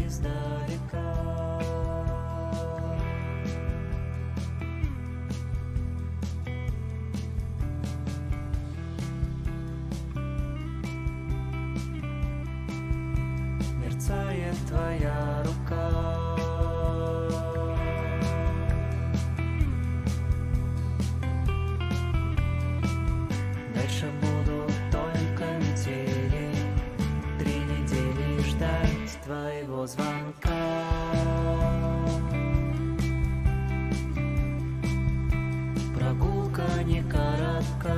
издалека. Мерцает твоя рука. Дальше буду только метели, 3 недели ждать твоего звонка. Прогулка не коротка.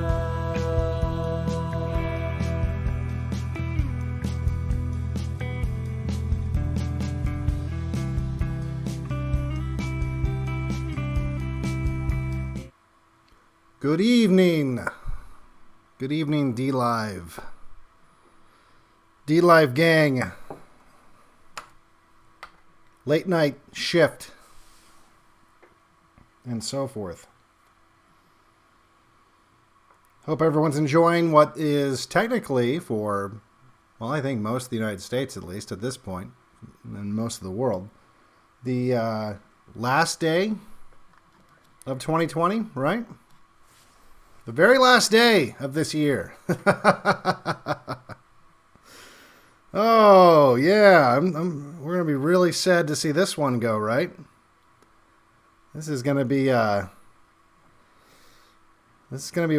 Good evening. Good evening, D-Live. D-Live gang. Late night shift. And so forth. Hope everyone's enjoying what is technically for, well, I think most of the United States, at least at this point, and most of the world, the last day of 2020, right? The very last day of this year. Oh, yeah. We're going to be really sad to see this one go, right? This is going to be a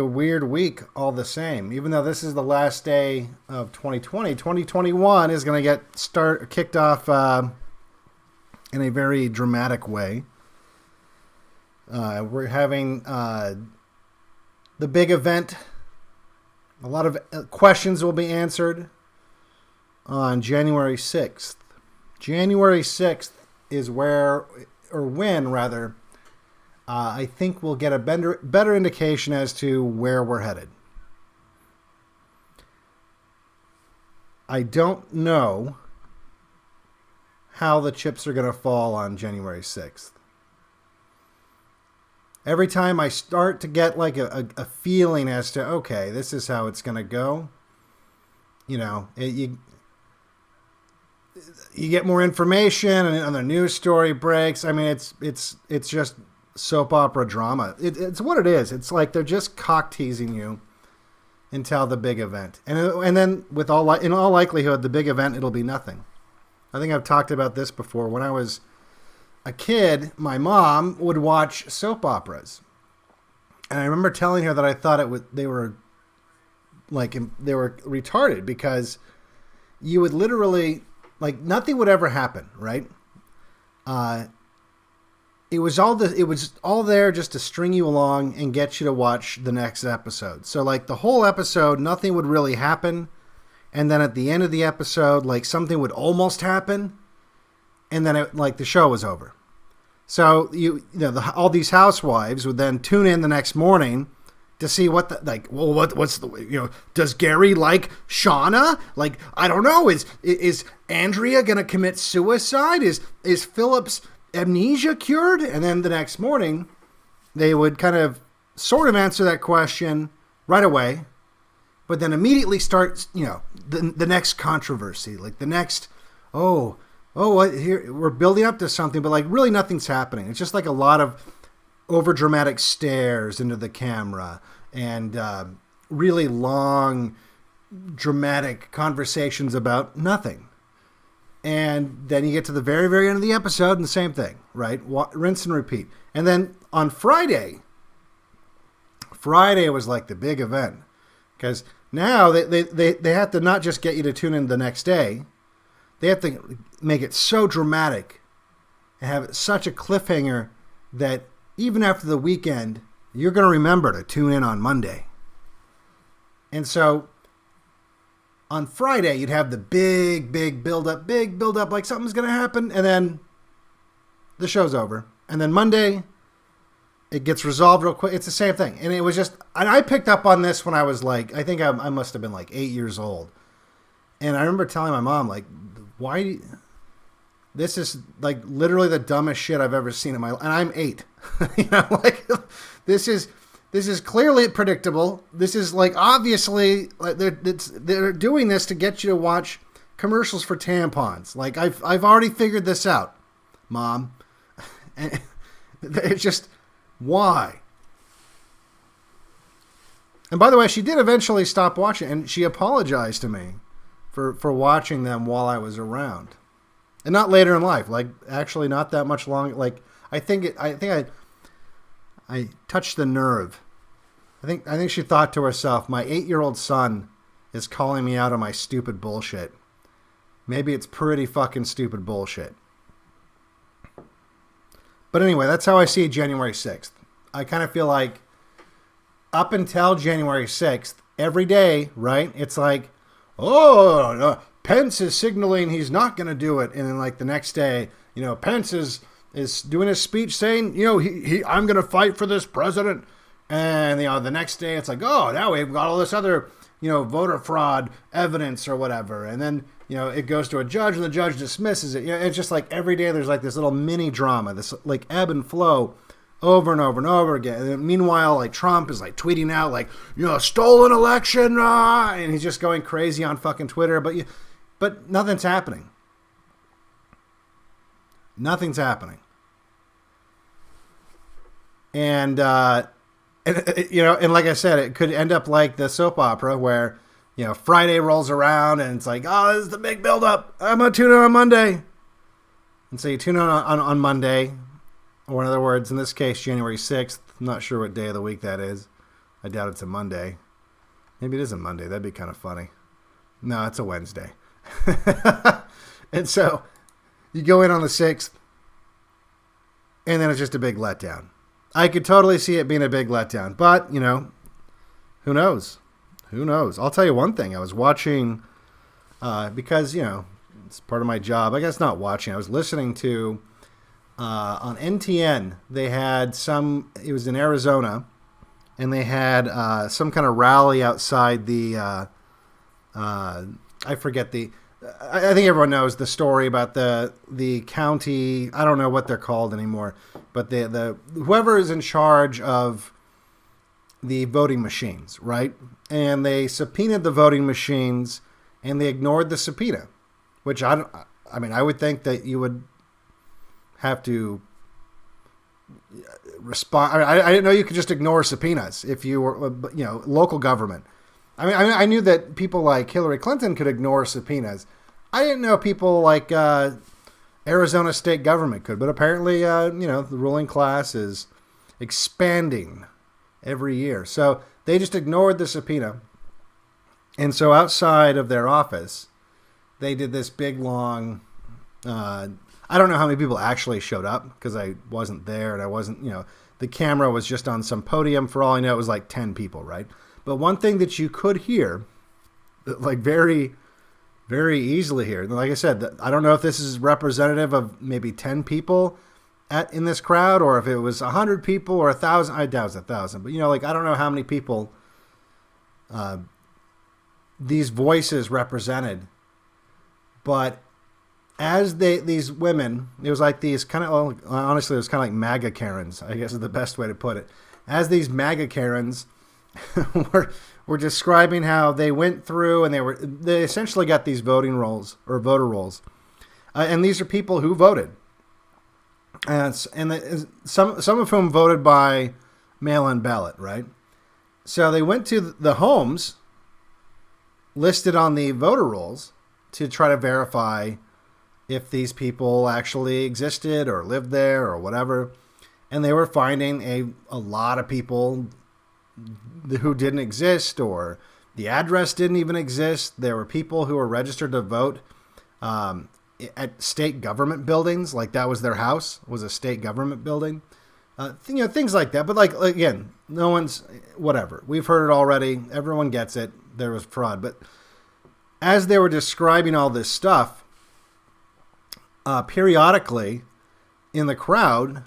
weird week all the same. Even though this is the last day of 2020, 2021 is going to get kicked off in a very dramatic way. We're having the big event. A lot of questions will be answered on January 6th. January 6th is when, I think we'll get a better indication as to where we're headed. I don't know how the chips are going to fall on January 6th. Every time I start to get like a feeling as to, okay, this is how it's going to go, you know, you get more information and another news story breaks. I mean, it's just soap opera drama. It's what it is. It's like they're just cock teasing you until the big event. And then in all likelihood, the big event, it'll be nothing. I think I've talked about this before. When I was a kid, my mom would watch soap operas, and I remember telling her that I thought they were retarded, because you would literally, like, nothing would ever happen, right? It was all there just to string you along and get you to watch the next episode. So like the whole episode, nothing would really happen, and then at the end of the episode, like something would almost happen. And then the show was over. So all these housewives would then tune in the next morning to see what's does Gary like Shauna? Like, I don't know. Is Andrea gonna commit suicide? Is Philip's amnesia cured? And then the next morning, they would kind of sort of answer that question right away, but then immediately start the next controversy, like the next here we're building up to something, but like really nothing's happening. It's just like a lot of over dramatic stares into the camera and really long dramatic conversations about nothing. And then you get to the very, very end of the episode and the same thing, right? Rinse and repeat. And then on Friday was like the big event, because now they have to not just get you to tune in the next day. They have to make it so dramatic and have such a cliffhanger that even after the weekend, you're going to remember to tune in on Monday. And so on Friday, you'd have the big build up, like something's going to happen. And then the show's over. And then Monday, it gets resolved real quick. It's the same thing. And it was just, and I picked up on this when I was like, I think I must have been like 8 years old. And I remember telling my mom, like, why, this is like literally the dumbest shit I've ever seen in my life. And I'm 8. This is clearly predictable. This is like, obviously, like they're doing this to get you to watch commercials for tampons. Like, I've already figured this out, Mom. And it's just, why? And by the way, she did eventually stop watching, and she apologized to me for watching them while I was around. And not later in life, like, actually not that much long. Like, I think I touched the nerve. I think she thought to herself, my 8-year-old son is calling me out on my stupid bullshit. Maybe it's pretty fucking stupid bullshit. But anyway, that's how I see January 6th. I kind of feel like up until January 6th, every day, right? It's like, Pence is signaling he's not going to do it. And then like the next day, Pence is doing a speech saying, I'm going to fight for this president. And, the next day it's like, now we've got all this other, voter fraud evidence or whatever. And then, it goes to a judge and the judge dismisses it. It's just like every day there's like this little mini drama, this like ebb and flow over and over and over again. And meanwhile, like Trump is like tweeting out like, stolen election. And he's just going crazy on fucking Twitter. But nothing's happening. Nothing's happening. And like I said, it could end up like the soap opera where, Friday rolls around and it's like, this is the big buildup. I'm going to tune in on Monday. And so you tune in on Monday, or in other words, in this case, January 6th. I'm not sure what day of the week that is. I doubt it's a Monday. Maybe it is a Monday. That'd be kind of funny. No, it's a Wednesday. And so you go in on the 6th, and then it's just a big letdown. I could totally see it being a big letdown, but, who knows? Who knows? I'll tell you one thing. I was watching, because, it's part of my job. I guess not watching. I was listening to, on NTN, they had it was in Arizona, and they had some kind of rally outside the, I forget I think everyone knows the story about the county. I don't know what they're called anymore, but the whoever is in charge of the voting machines, right? And they subpoenaed the voting machines, and they ignored the subpoena, which I would think that you would have to respond. I didn't know you could just ignore subpoenas if you were, local government. I knew that people like Hillary Clinton could ignore subpoenas. I didn't know people like Arizona state government could. But apparently, the ruling class is expanding every year. So they just ignored the subpoena. And so outside of their office, they did this big, long... I don't know how many people actually showed up because I wasn't there and I wasn't, the camera was just on some podium. For all I know, it was like 10 people, right? But one thing that you could hear, like very, very easily hear, like I said, I don't know if this is representative of maybe 10 people in this crowd, or if it was 100 people or 1,000. I doubt it's 1,000, but I don't know how many people these voices represented. But as these women, it was like these kind of, honestly, it was kind of like MAGA Karens, I guess is the best way to put it. As these MAGA Karens were describing how they went through and they essentially got these voting rolls or voter rolls, and these are people who voted, and some of whom voted by mail-in ballot, right? So they went to the homes listed on the voter rolls to try to verify if these people actually existed or lived there or whatever, and they were finding a lot of people who didn't exist, or the address didn't even exist. There were people who were registered to vote at state government buildings, like that was their house, was a state government building. Things like that. But like again, no one's whatever. We've heard it already. Everyone gets it. There was fraud. But as they were describing all this stuff, periodically in the crowd,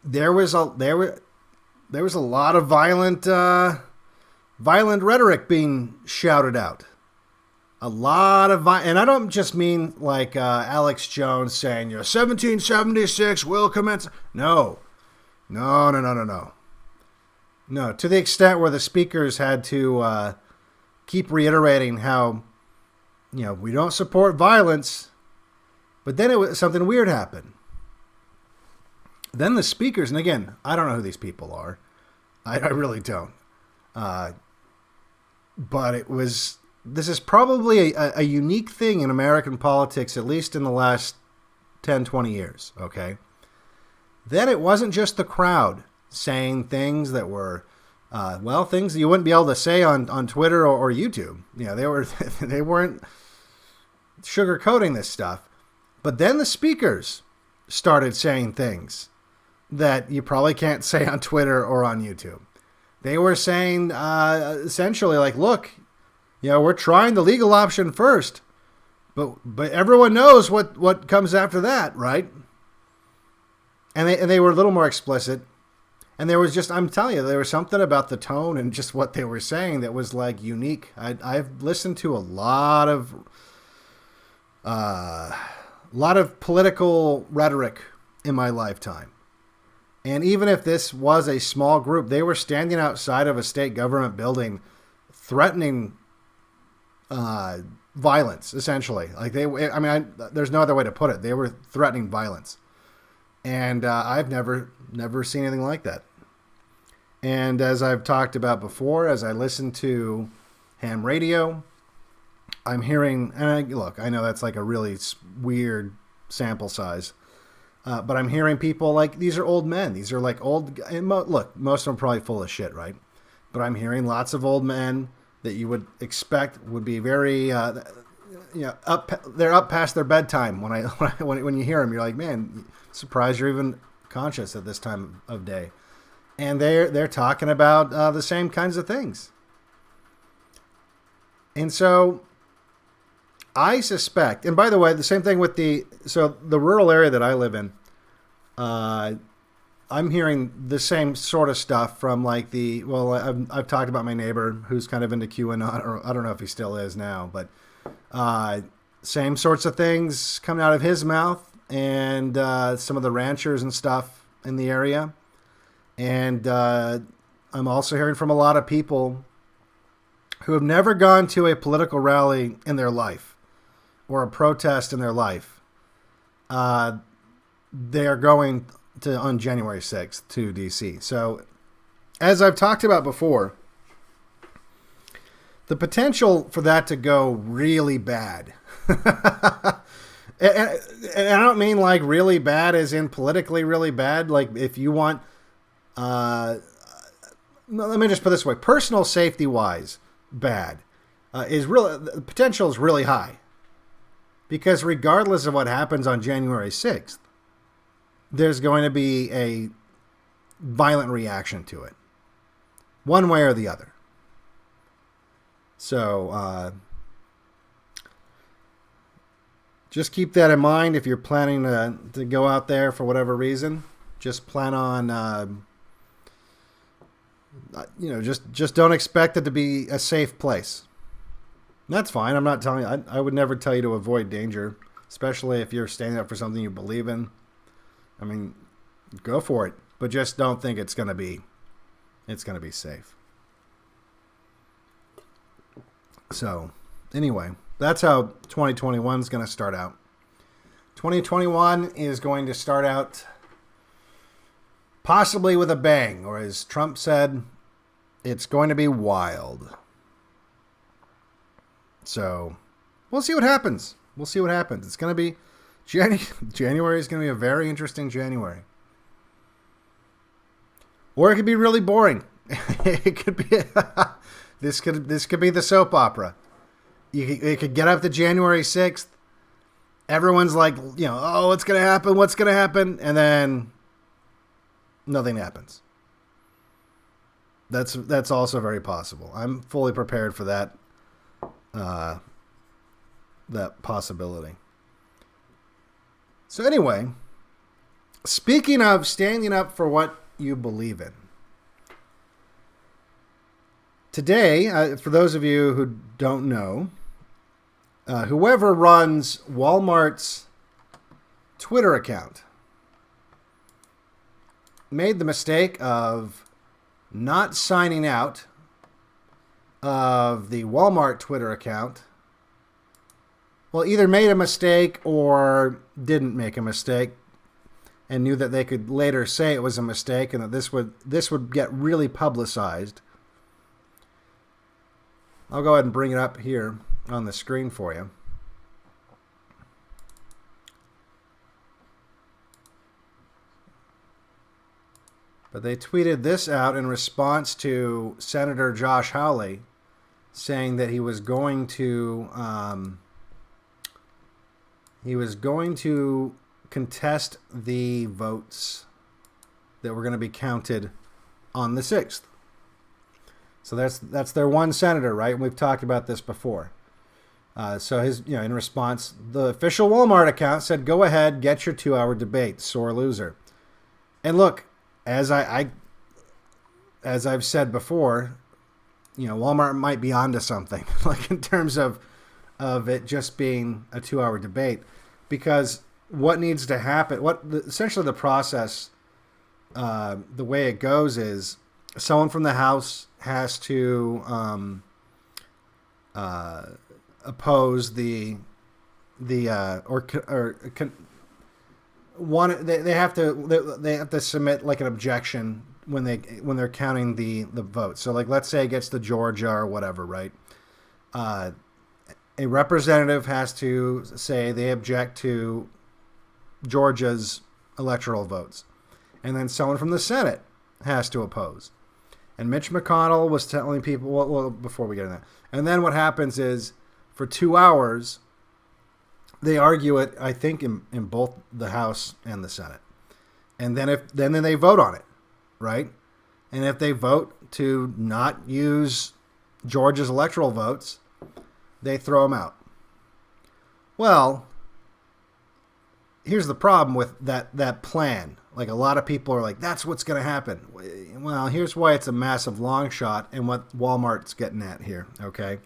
there was a lot of violent rhetoric being shouted out. A lot of and I don't just mean like Alex Jones saying, 1776 will commence. No. No, to the extent where the speakers had to keep reiterating how, we don't support violence. But then something weird happened. Then the speakers, and again, I don't know who these people are. I really don't. But this is probably a unique thing in American politics, at least in the last 10, 20 years, okay? Then it wasn't just the crowd saying things that were, things that you wouldn't be able to say on Twitter or YouTube. They weren't sugarcoating this stuff. But then the speakers started saying things that you probably can't say on Twitter or on YouTube. They were saying essentially like, look, we're trying the legal option first, but everyone knows what comes after that, right? And they were a little more explicit. And there was just, I'm telling you, there was something about the tone and just what they were saying that was like unique. I've listened to a lot of political rhetoric in my lifetime. And even if this was a small group, they were standing outside of a state government building threatening violence, essentially. Like there's no other way to put it. They were threatening violence. And I've never seen anything like that. And as I've talked about before, as I listen to ham radio, I'm hearing, and I know that's like a really weird sample size, but I'm hearing people like, these are old men. These are like old, and look, most of them are probably full of shit, right? But I'm hearing lots of old men that you would expect would be very, they're up past their bedtime. When you hear them, you're like, man, surprised you're even conscious at this time of day. And they're talking about the same kinds of things. And so I suspect, and by the way, the same thing with the rural area that I live in, I'm hearing the same sort of stuff from like I've talked about my neighbor who's kind of into QAnon, or I don't know if he still is now, but same sorts of things coming out of his mouth, and some of the ranchers and stuff in the area. And I'm also hearing from a lot of people who have never gone to a political rally in their life or a protest in their life. They are going on January 6th to D.C. So, as I've talked about before, the potential for that to go really bad. And I don't mean like really bad as in politically really bad. Like if you want, let me just put it this way, personal safety wise, bad the potential is really high. Because regardless of what happens on January 6th, there's going to be a violent reaction to it, one way or the other. So, just keep that in mind if you're planning to go out there for whatever reason. Just plan on, just don't expect it to be a safe place. That's fine. I'm not telling you. I would never tell you to avoid danger, especially if you're standing up for something you believe in. I mean, go for it, but just don't think it's going to be safe. So, anyway, that's how 2021 is going to start out. 2021 is going to start out possibly with a bang, or as Trump said, it's going to be wild. So, we'll see what happens. It's going to be January is going to be a very interesting January. Or it could be really boring. It could be this could be the soap opera. It could get up to January 6th. Everyone's like, oh, what's going to happen? What's going to happen? And then nothing happens. That's also very possible. I'm fully prepared for that possibility. So anyway, speaking of standing up for what you believe in, today, for those of you who don't know, whoever runs Walmart's Twitter account made the mistake of not signing out of the Walmart Twitter account well, either made a mistake or didn't make a mistake, and knew that they could later say it was a mistake and that this would get really publicized. I'll go ahead and bring it up here on the screen for you. But they tweeted this out in response to Senator Josh Hawley saying that he was going to contest the votes that were going to be counted on the 6th. So that's their one senator, right? And we've talked about this before. So his, in response, the official Walmart account said, "Go ahead, get your 2-hour debate, sore loser." And look, as I've said before, Walmart might be onto something, like in terms of it just being a 2-hour debate, because what needs to happen, essentially the process, the way it goes is someone from the House has to oppose they have to submit like an objection when they're counting the votes. So like, let's say it gets to Georgia or whatever, right? A representative has to say they object to Georgia's electoral votes, and then someone from the Senate has to oppose. And Mitch McConnell was telling people, well, before we get into that, and then what happens is for 2 hours they argue it, I think, in both the House and the Senate, and then they vote on it, right? And if they vote to not use Georgia's electoral votes, they throw them out. Well, here's the problem with that plan. Like, a lot of people are like, that's what's going to happen. Well, here's why it's a massive long shot and what Walmart's getting at here, okay?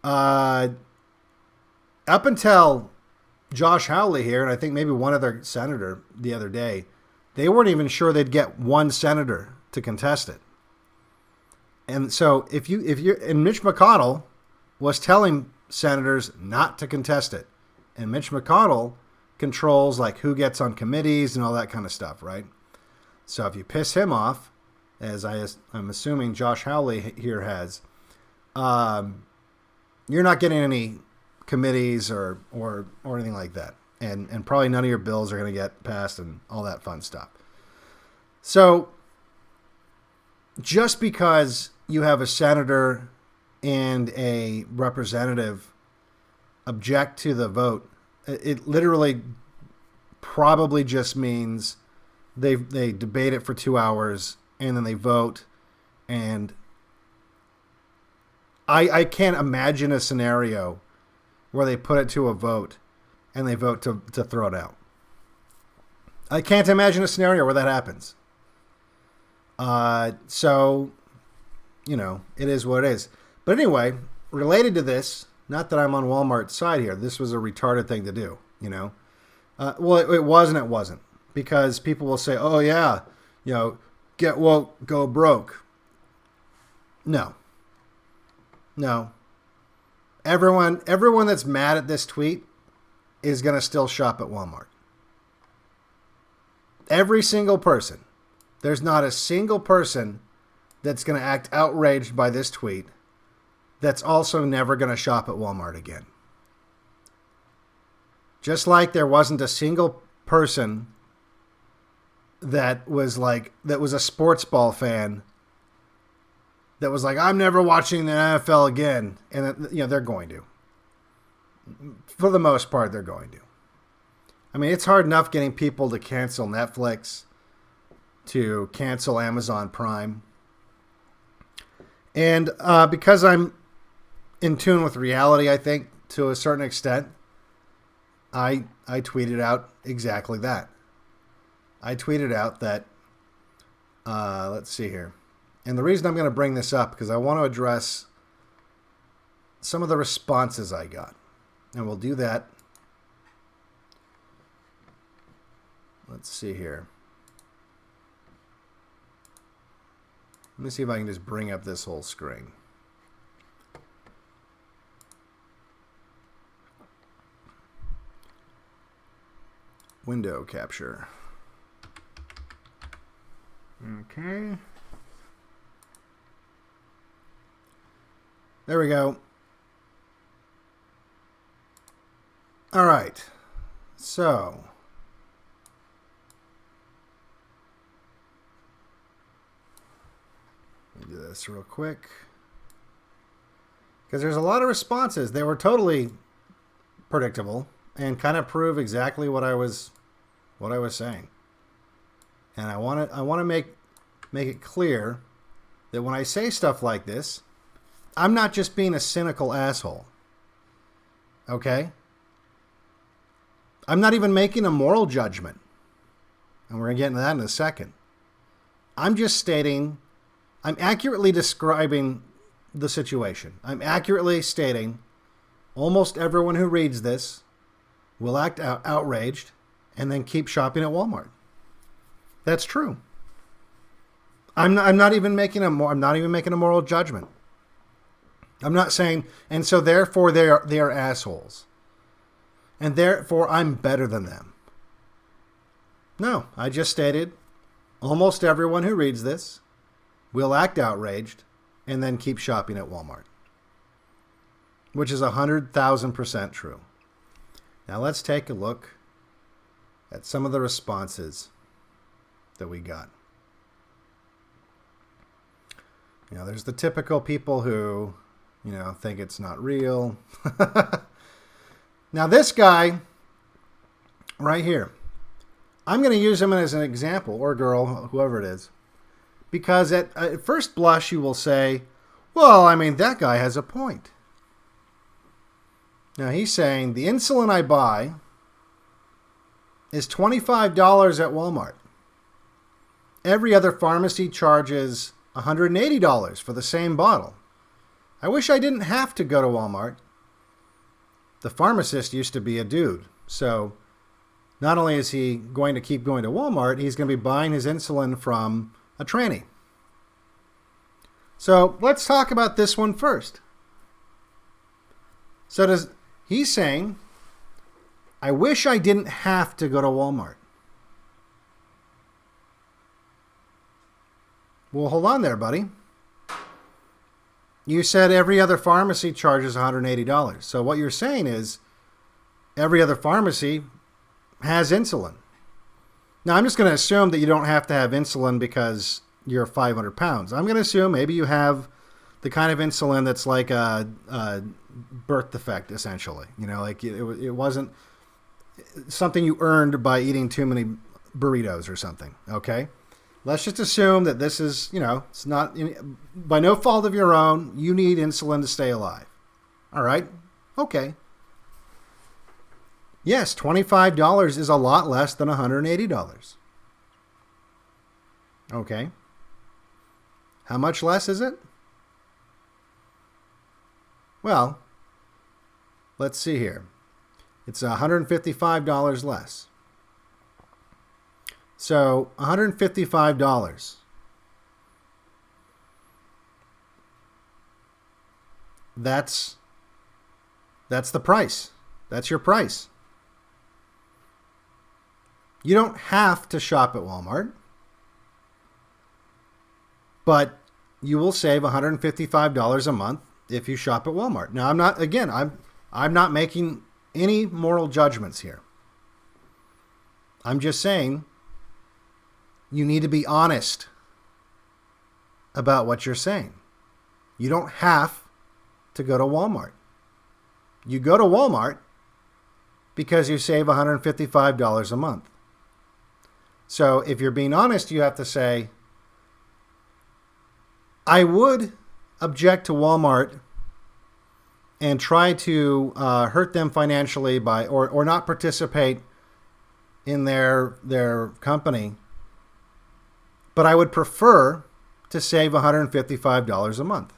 Up until Josh Hawley here, and I think maybe one other senator the other day, they weren't even sure they'd get one senator to contest it. And so if you're, and Mitch McConnell was telling senators not to contest it. And Mitch McConnell controls like who gets on committees and all that kind of stuff, right? So if you piss him off, as I'm assuming Josh Hawley here has, you're not getting any committees or anything like that. And probably none of your bills are going to get passed and all that fun stuff. So just because you have a senator and a representative object to the vote, it literally probably just means they debate it for 2 hours and then they vote. And I can't imagine a scenario where they put it to a vote and they vote to throw it out. I can't imagine a scenario where that happens. So, it is what it is. But anyway, related to this, not that I'm on Walmart's side here. This was a retarded thing to do, Well, it was and it wasn't. Because people will say, oh, yeah, get woke, go broke. No. Everyone that's mad at this tweet is going to still shop at Walmart. Every single person. There's not a single person that's going to act outraged by this tweet that's also never going to shop at Walmart again. Just like there wasn't a single person that was a sports ball fan that was like, I'm never watching the NFL again. And, they're going to. For the most part, they're going to. I mean, it's hard enough getting people to cancel Netflix, to cancel Amazon Prime. And because I'm in tune with reality, I think, to a certain extent, I tweeted out exactly that. I tweeted out that, let's see here. And the reason I'm going to bring this up, because I want to address some of the responses I got. And we'll do that. Let's see here. Let me see if I can just bring up this whole screen. window capture. Okay. There we go. All right. So, let me do this real quick. Because there's a lot of responses. They were totally predictable and kind of prove exactly what I was saying. And I want to make it clear that when I say stuff like this, I'm not just being a cynical asshole. Okay? I'm not even making a moral judgment. And we're going to get into that in a second. I'm just stating, I'm accurately describing the situation. I'm accurately stating almost everyone who reads this will act outraged and then keep shopping at Walmart. That's true. I'm not even making a moral judgment. I'm not saying, and so therefore they are assholes. And therefore I'm better than them. No, I just stated almost everyone who reads this will act outraged and then keep shopping at Walmart. Which is 100,000% true. Now let's take a look at some of the responses that we got. You know, there's the typical people who, you know, think it's not real. Now this guy right here, I'm going to use him as an example, or girl, whoever it is, because at first blush you will say, well, I mean, that guy has a point. Now he's saying the insulin I buy is $25 at Walmart. Every other pharmacy charges $180 for the same bottle. I wish I didn't have to go to Walmart. The pharmacist used to be a dude. So not only is he going to keep going to Walmart, he's going to be buying his insulin from a tranny. So let's talk about this one first. So he's saying, I wish I didn't have to go to Walmart. Well, hold on there, buddy. You said every other pharmacy charges $180. So what you're saying is every other pharmacy has insulin. Now, I'm just going to assume that you don't have to have insulin because you're 500 pounds. I'm going to assume maybe you have the kind of insulin that's like a birth defect, essentially. You know, like it wasn't something you earned by eating too many burritos or something, okay? Let's just assume that this is, you know, it's not, by no fault of your own, you need insulin to stay alive. All right? Okay. Yes, $25 is a lot less than $180. Okay. How much less is it? Well, let's see here. It's $155 less. So $155. That's the price. That's your price. You don't have to shop at Walmart, but you will save $155 a month if you shop at Walmart. Now, I'm not making any moral judgments here. I'm just saying you need to be honest about what you're saying. You don't have to go to Walmart. You go to Walmart because you save $155 a month. So if you're being honest, you have to say, I would object to Walmart and try to hurt them financially by or not participate in their company, but I would prefer to save $155 a month.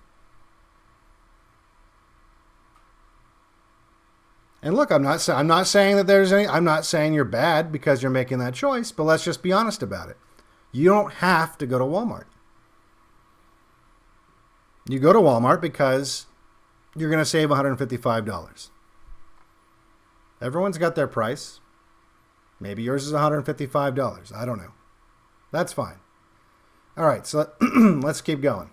And look, I'm not saying that I'm not saying you're bad because you're making that choice, but let's just be honest about it. You don't have to go to Walmart. You go to Walmart because you're going to save $155. Everyone's got their price. Maybe yours is $155. I don't know. That's fine. All right, so let's keep going.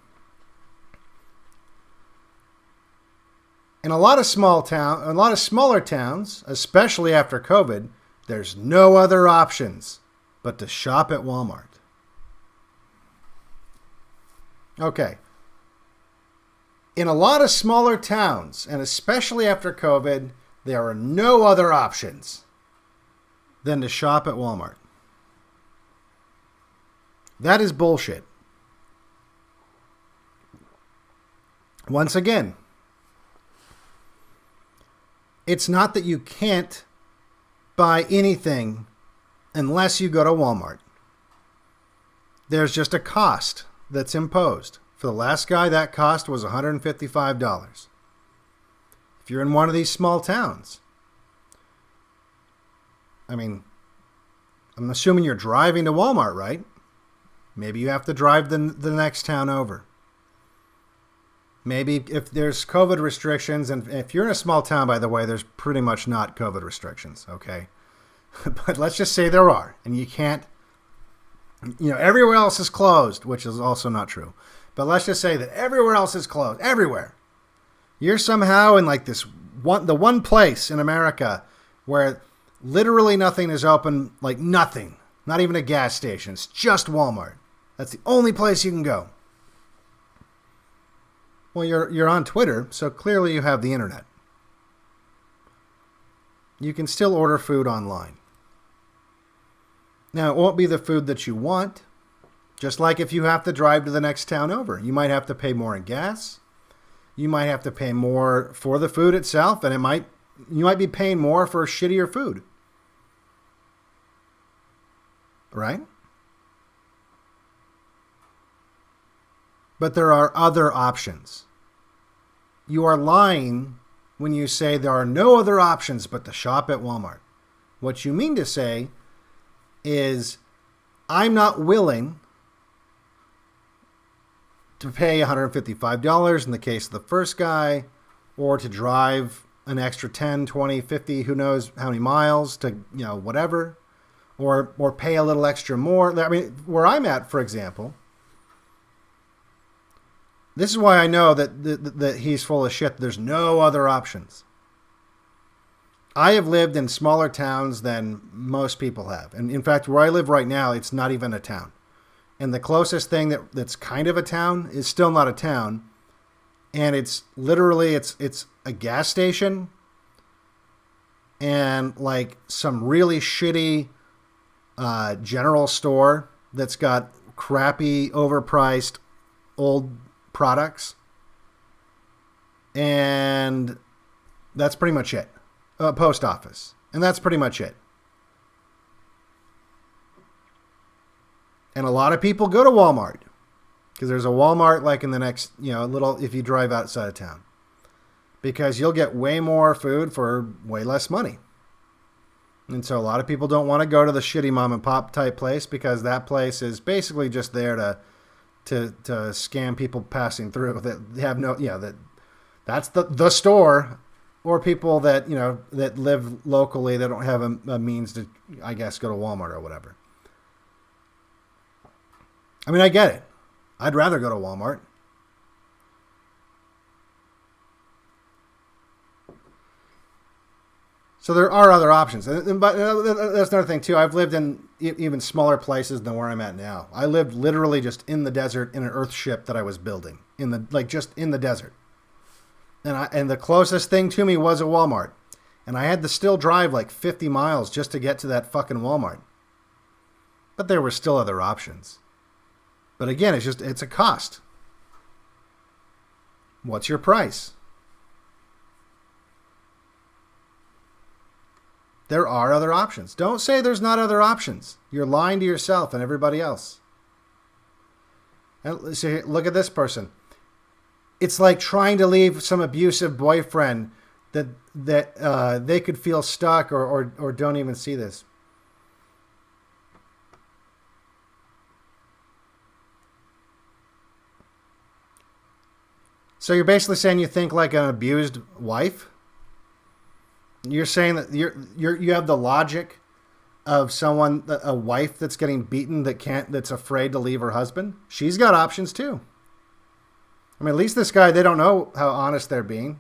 In a lot of smaller towns, especially after COVID, there's no other options but to shop at Walmart. Okay. In a lot of smaller towns, and especially after COVID, there are no other options than to shop at Walmart. That is bullshit. Once again, it's not that you can't buy anything unless you go to Walmart. There's just a cost that's imposed. For the last guy, that cost was $155. If you're in one of these small towns, I mean, I'm assuming you're driving to Walmart, right? Maybe you have to drive the next town over. Maybe if there's COVID restrictions, and if you're in a small town, by the way, there's pretty much not COVID restrictions, okay? But let's just say there are, and you can't, everywhere else is closed, which is also not true. But let's just say that everywhere else is closed, everywhere. You're somehow in like the one place in America where literally nothing is open, like nothing, not even a gas station. It's just Walmart. That's the only place you can go. Well, you're on Twitter, so clearly you have the internet. You can still order food online. Now, it won't be the food that you want. Just like if you have to drive to the next town over. You might have to pay more in gas. You might have to pay more for the food itself, and you might be paying more for shittier food. Right? But there are other options. You are lying when you say there are no other options but to shop at Walmart. What you mean to say is, I'm not willing to pay $155 in the case of the first guy, or to drive an extra 10, 20, 50, who knows how many miles to, whatever, or pay a little extra more. I mean, where I'm at, for example, this is why I know that he's full of shit. There's no other options. I have lived in smaller towns than most people have. And in fact, where I live right now, it's not even a town. And the closest thing that's kind of a town is still not a town. And it's literally, it's a gas station and like some really shitty general store that's got crappy, overpriced, old products. And that's pretty much it. Post office. And that's pretty much it. And a lot of people go to Walmart because there's a Walmart like in the next, if you drive outside of town, because you'll get way more food for way less money. And so a lot of people don't want to go to the shitty mom and pop type place because that place is basically just there to scam people passing through that have that's the store, or people that, that live locally that don't have a means to, I guess, go to Walmart or whatever. I mean, I get it. I'd rather go to Walmart. So there are other options. But that's another thing, too. I've lived in even smaller places than where I'm at now. I lived literally just in the desert in an earth ship that I was building. Just in the desert. And the closest thing to me was a Walmart. And I had to still drive like 50 miles just to get to that fucking Walmart. But there were still other options. But again, it's a cost. What's your price? There are other options. Don't say there's not other options. You're lying to yourself and everybody else. And so look at this person. It's like trying to leave some abusive boyfriend that they could feel stuck or don't even see this. So you're basically saying you think like an abused wife? You're saying that you have the logic of someone, a wife that's getting beaten that's afraid to leave her husband, she's got options too. I mean, at least this guy, they don't know how honest they're being.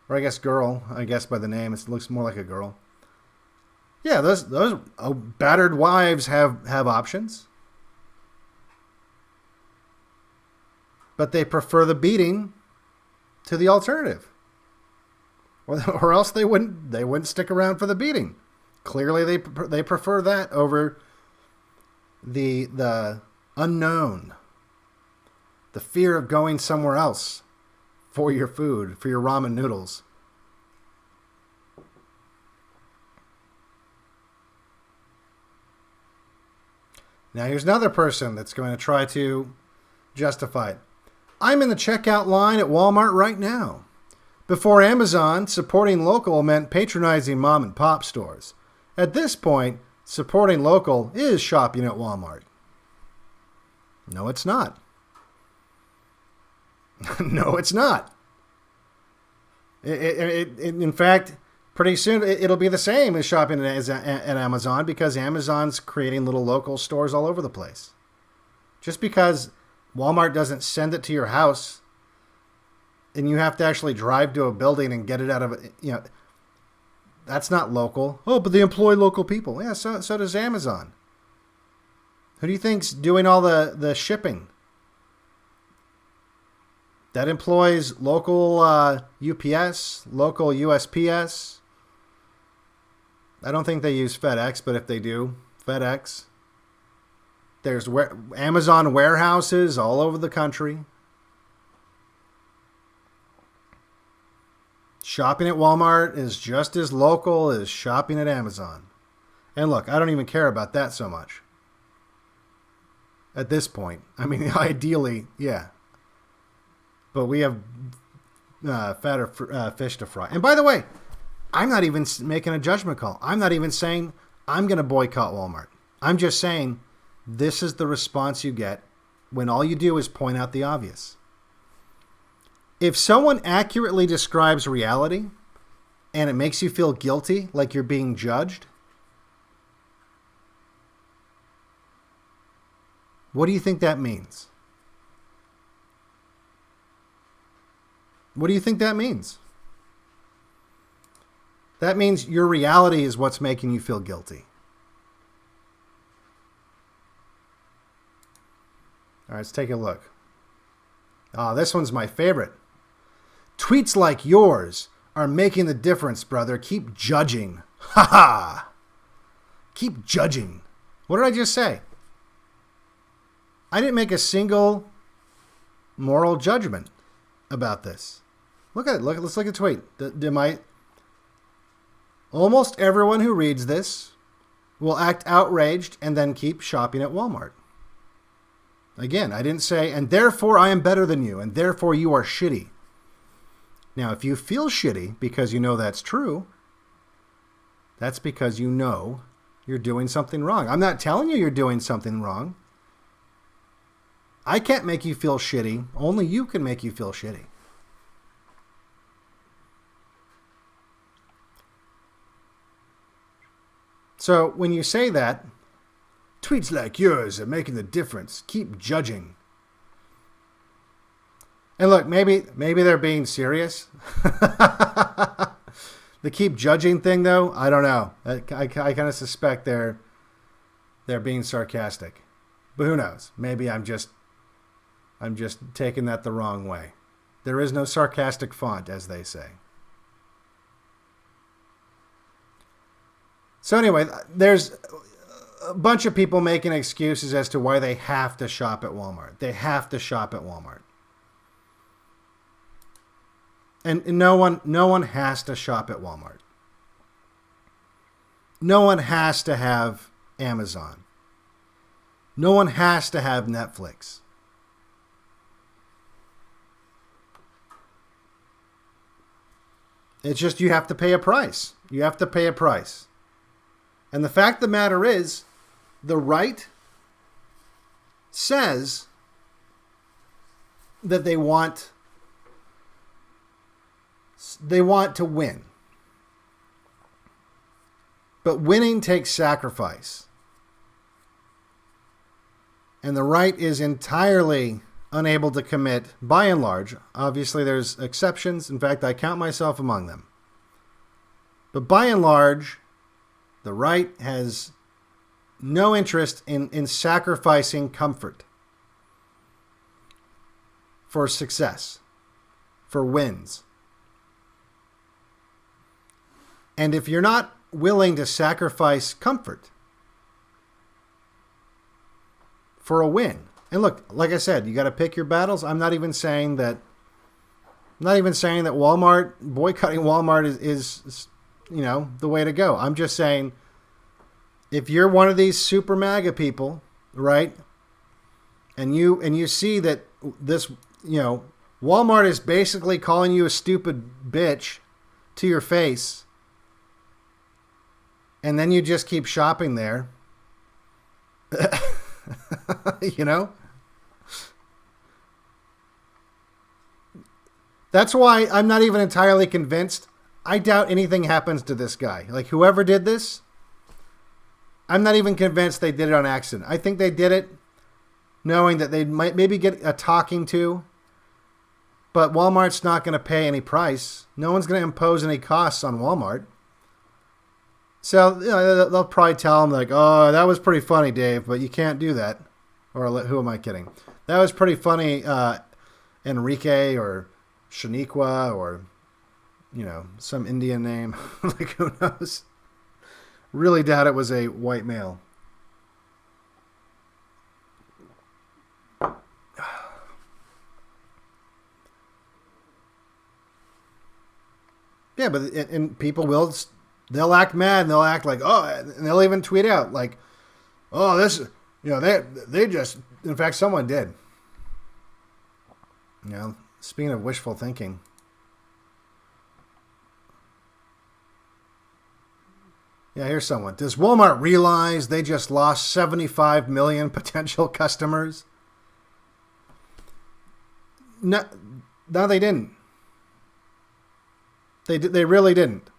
Or I guess girl, I guess by the name, it looks more like a girl. Yeah, those battered wives have options. But they prefer the beating to the alternative. Or else they wouldn't stick around for the beating. Clearly they prefer that over the unknown. The fear of going somewhere else for your food, for your ramen noodles. Now here's another person that's going to try to justify it. I'm in the checkout line at Walmart right now. Before Amazon, supporting local meant patronizing mom and pop stores. At this point, supporting local is shopping at Walmart. No, it's not. No, it's not. In fact, pretty soon it'll be the same as shopping at Amazon, because Amazon's creating little local stores all over the place. Just because Walmart doesn't send it to your house and you have to actually drive to a building and get it out of it, that's not local. Oh, but they employ local people. Yeah, so does Amazon. Who do you think's doing all the shipping? That employs local UPS, local USPS. I don't think they use FedEx, but if they do, FedEx. There's Amazon warehouses all over the country. Shopping at Walmart is just as local as shopping at Amazon. And look, I don't even care about that so much. At this point. I mean, ideally, yeah. But we have fatter fish to fry. And by the way, I'm not even making a judgment call. I'm not even saying I'm going to boycott Walmart. I'm just saying this is the response you get when all you do is point out the obvious. If someone accurately describes reality and it makes you feel guilty, like you're being judged, what do you think that means? What do you think that means? That means your reality is what's making you feel guilty. All right, let's take a look. This one's my favorite. Tweets like yours are making the difference, brother. Keep judging. Ha ha. Keep judging. What did I just say? I didn't make a single moral judgment about this. Look at it. Let's look at the tweet. Almost everyone who reads this will act outraged and then keep shopping at Walmart. Again, I didn't say, and therefore I am better than you, and therefore you are shitty. Now, if you feel shitty because you know that's true, that's because you know you're doing something wrong. I'm not telling you you're doing something wrong. I can't make you feel shitty. Only you can make you feel shitty. So when you say that, tweets like yours are making the difference. Keep judging. And look, maybe they're being serious. The keep judging thing, though, I don't know. I kind of suspect they're being sarcastic. But who knows? Maybe I'm just taking that the wrong way. There is no sarcastic font, as they say. So anyway, there's a bunch of people making excuses as to why they have to shop at Walmart. They have to shop at Walmart. And no one has to shop at Walmart. No one has to have Amazon. No one has to have Netflix. It's just you have to pay a price. You have to pay a price. And the fact of the matter is, the right says that they want to win. But winning takes sacrifice. And the right is entirely unable to commit, by and large. Obviously, there's exceptions. In fact, I count myself among them. But by and large, the right has no interest in sacrificing comfort for success, for wins. And if you're not willing to sacrifice comfort for a win, and look, like I said, you got to pick your battles. I'm not even saying that Walmart, boycotting Walmart is the way to go. I'm just saying, if you're one of these super MAGA people, right, and you see that this, Walmart is basically calling you a stupid bitch to your face, and then you just keep shopping there, That's why I'm not even entirely convinced. I doubt anything happens to this guy. Like, whoever did this, I'm not even convinced they did it on accident. I think they did it knowing that they might maybe get a talking to, but Walmart's not going to pay any price. No one's going to impose any costs on Walmart. So they'll probably tell him, like, oh, that was pretty funny, Dave, but you can't do that. Or who am I kidding? That was pretty funny, Enrique or Shaniqua or, some Indian name. Like, who knows? Really doubt it was a white male. Yeah, but and people they'll act mad and they'll act like, oh, and they'll even tweet out like, oh, this, they just, in fact, someone did. Speaking of wishful thinking. Yeah, here's someone. Does Walmart realize they just lost 75 million potential customers? No, they didn't. They really didn't.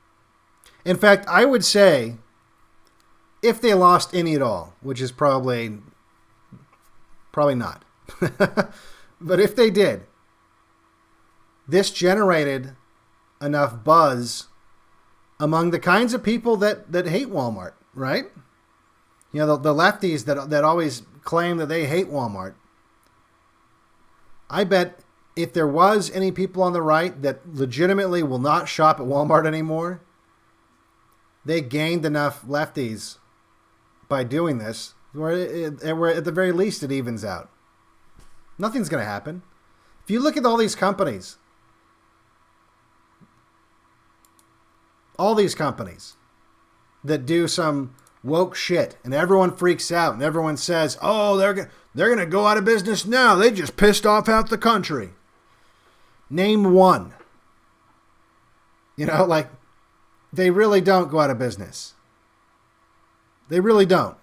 In fact, I would say if they lost any at all, which is probably not. But if they did, this generated enough buzz among the kinds of people that hate Walmart, right? The lefties that always claim that they hate Walmart. I bet if there was any people on the right that legitimately will not shop at Walmart anymore, they gained enough lefties by doing this, where at the very least it evens out. Nothing's going to happen. If you look at all these companies that do some woke shit and everyone freaks out and everyone says, oh, they're going to go out of business now. They just pissed off half the country. Name one. They really don't go out of business. They really don't.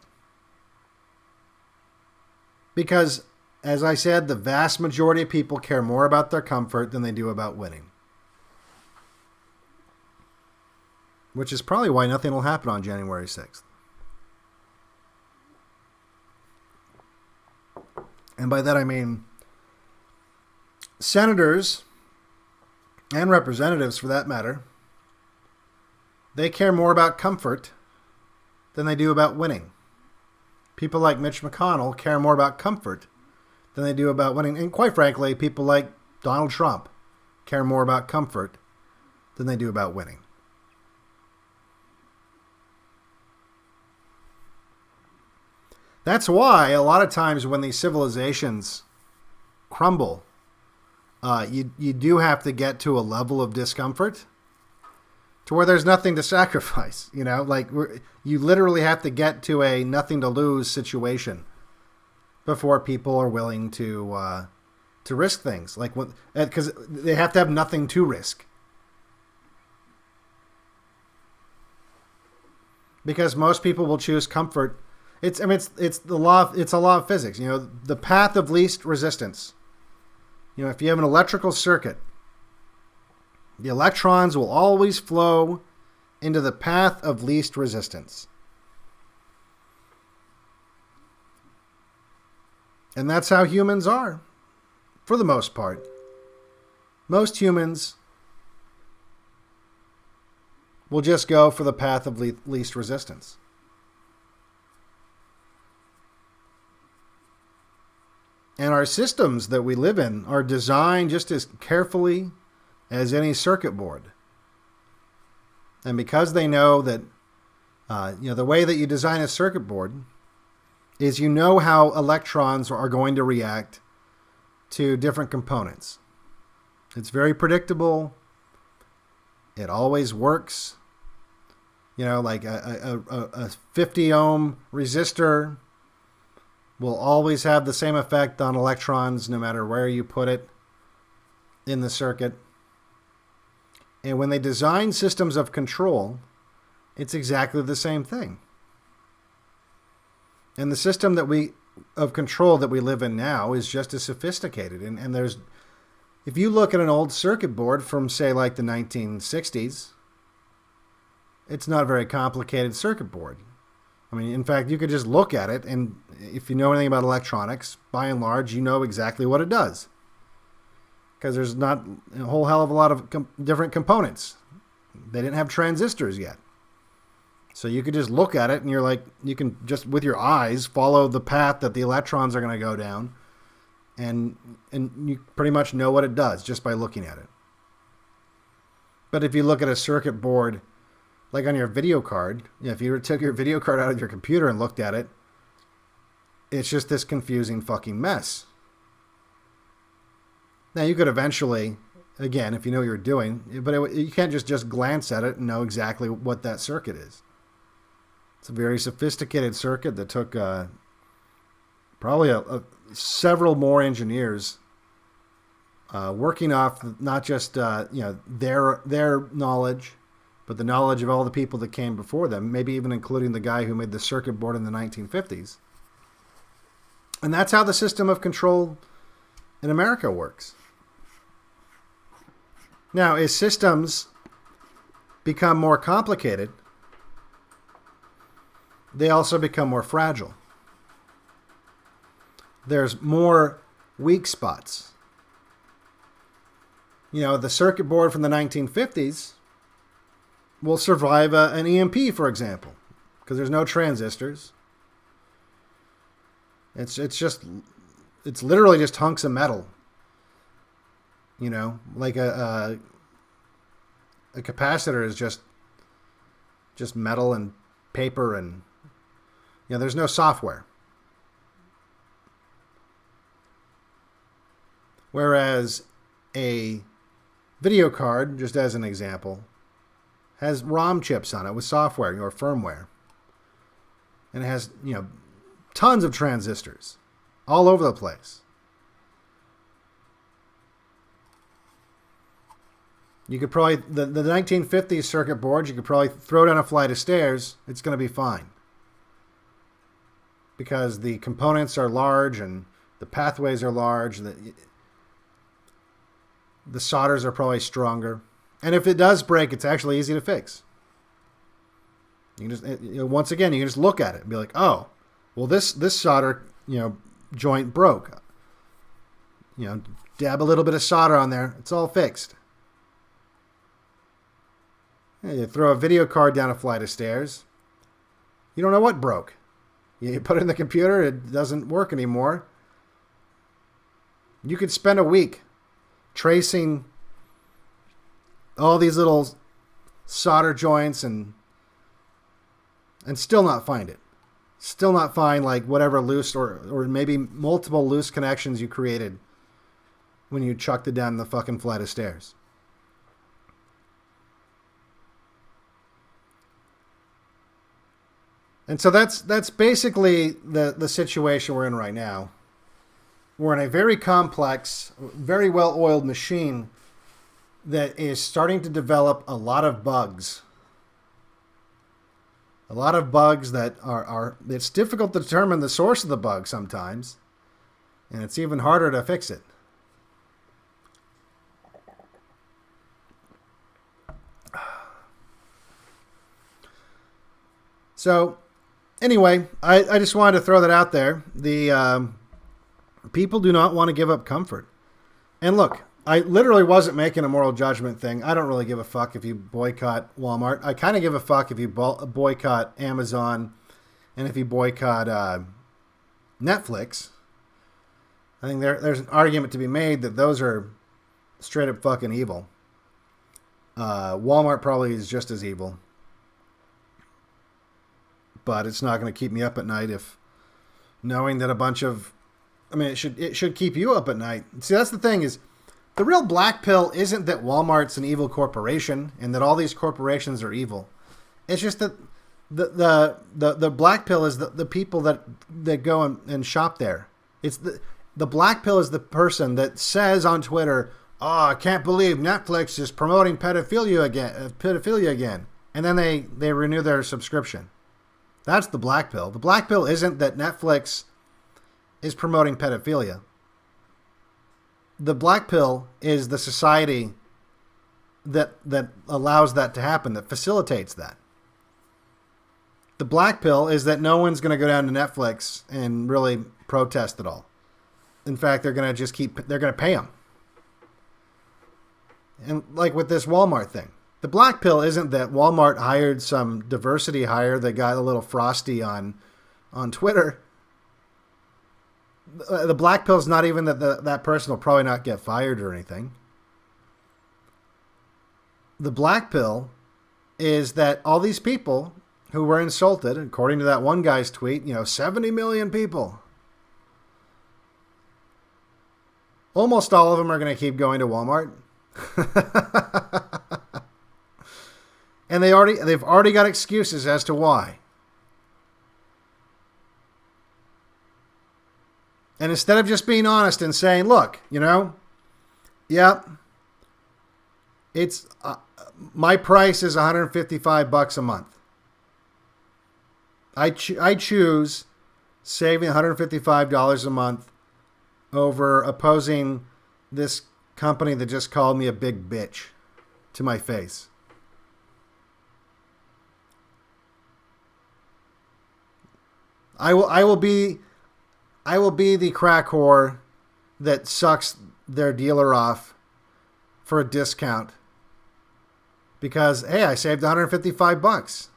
Because, as I said, the vast majority of people care more about their comfort than they do about winning. Which is probably why nothing will happen on January 6th. And by that I mean senators and representatives, for that matter, they care more about comfort than they do about winning. People like Mitch McConnell care more about comfort than they do about winning. And quite frankly, people like Donald Trump care more about comfort than they do about winning. That's why a lot of times when these civilizations crumble, you do have to get to a level of discomfort to where there's nothing to sacrifice. You literally have to get to a nothing to lose situation before people are willing to risk things. Because they have to have nothing to risk. Because most people will choose comfort. It's a law of physics. The path of least resistance. If you have an electrical circuit, the electrons will always flow into the path of least resistance. And that's how humans are, for the most part. Most humans will just go for the path of least resistance. And our systems that we live in are designed just as carefully as any circuit board. And because they know that, the way that you design a circuit board is you know how electrons are going to react to different components. It's very predictable. It always works. Like a 50 ohm resistor will always have the same effect on electrons no matter where you put it in the circuit. And when they design systems of control, it's exactly the same thing. And the system of control that we live in now is just as sophisticated. And there's, if you look at an old circuit board from, say, like the 1960s, it's not a very complicated circuit board. I mean, in fact, you could just look at it, and if you know anything about electronics, by and large, you know exactly what it does. Because there's not a whole hell of a lot of different components. They didn't have transistors yet. So you could just look at it, and you can just, with your eyes, follow the path that the electrons are going to go down, and you pretty much know what it does just by looking at it. But if you look at a circuit board, like on your video card, if you took your video card out of your computer and looked at it, it's just this confusing fucking mess. Now, you could eventually, again, if you know what you're doing, but you can't just glance at it and know exactly what that circuit is. It's a very sophisticated circuit that took probably several more engineers working off not just their knowledge, but the knowledge of all the people that came before them, maybe even including the guy who made the circuit board in the 1950s. And that's how the system of control in America works. Now, as systems become more complicated, they also become more fragile. There's more weak spots. The circuit board from the 1950s will survive an EMP, for example, because there's no transistors. It's literally just hunks of metal. Like a capacitor is just metal and paper, and there's no software. Whereas a video card, just as an example, has ROM chips on it with software or firmware. And it has, tons of transistors all over the place. You could probably, the 1950s circuit board, you could probably throw down a flight of stairs. It's going to be fine. Because the components are large and the pathways are large. The solders are probably stronger. And if it does break, it's actually easy to fix. You can just, once again, you can just look at it and be like, oh, well, this solder, joint broke. Dab a little bit of solder on there. It's all fixed. You throw a video card down a flight of stairs. You don't know what broke. You put it in the computer, it doesn't work anymore. You could spend a week tracing all these little solder joints and still not find it. Still not find like whatever loose or maybe multiple loose connections you created when you chucked it down the fucking flight of stairs. And so that's basically the situation we're in right now. We're in a very complex, very well-oiled machine that is starting to develop a lot of bugs. A lot of bugs that are it's difficult to determine the source of the bug sometimes. And it's even harder to fix it. So, anyway, I just wanted to throw that out there. The people do not want to give up comfort. And look, I literally wasn't making a moral judgment thing. I don't really give a fuck if you boycott Walmart. I kind of give a fuck if you boycott Amazon and if you boycott Netflix. I think there's an argument to be made that those are straight up fucking evil. Walmart probably is just as evil. But it's not going to keep me up at night if knowing that a bunch of... I mean, it should keep you up at night. See, that's the thing is, the real black pill isn't that Walmart's an evil corporation and that all these corporations are evil. It's just that the black pill is the people that go and shop there. It's the black pill is the person that says on Twitter, "Oh, I can't believe Netflix is promoting pedophilia again," and then they renew their subscription. That's the black pill. The black pill isn't that Netflix is promoting pedophilia. The black pill is the society that allows that to happen, that facilitates that. The black pill is that no one's going to go down to Netflix and really protest at all. In fact, they're going to pay them. And like with this Walmart thing, the black pill isn't that Walmart hired some diversity hire that got a little frosty on Twitter. The black pill is not even that person will probably not get fired or anything. The black pill is that all these people who were insulted, according to that one guy's tweet, 70 million people. Almost all of them are going to keep going to Walmart. And they've already got excuses as to why. And instead of just being honest and saying, look, it's my price is $155 a month. I choose saving $155 a month over opposing this company that just called me a big bitch to my face. I will be the crack whore that sucks their dealer off for a discount because, hey, I saved $155.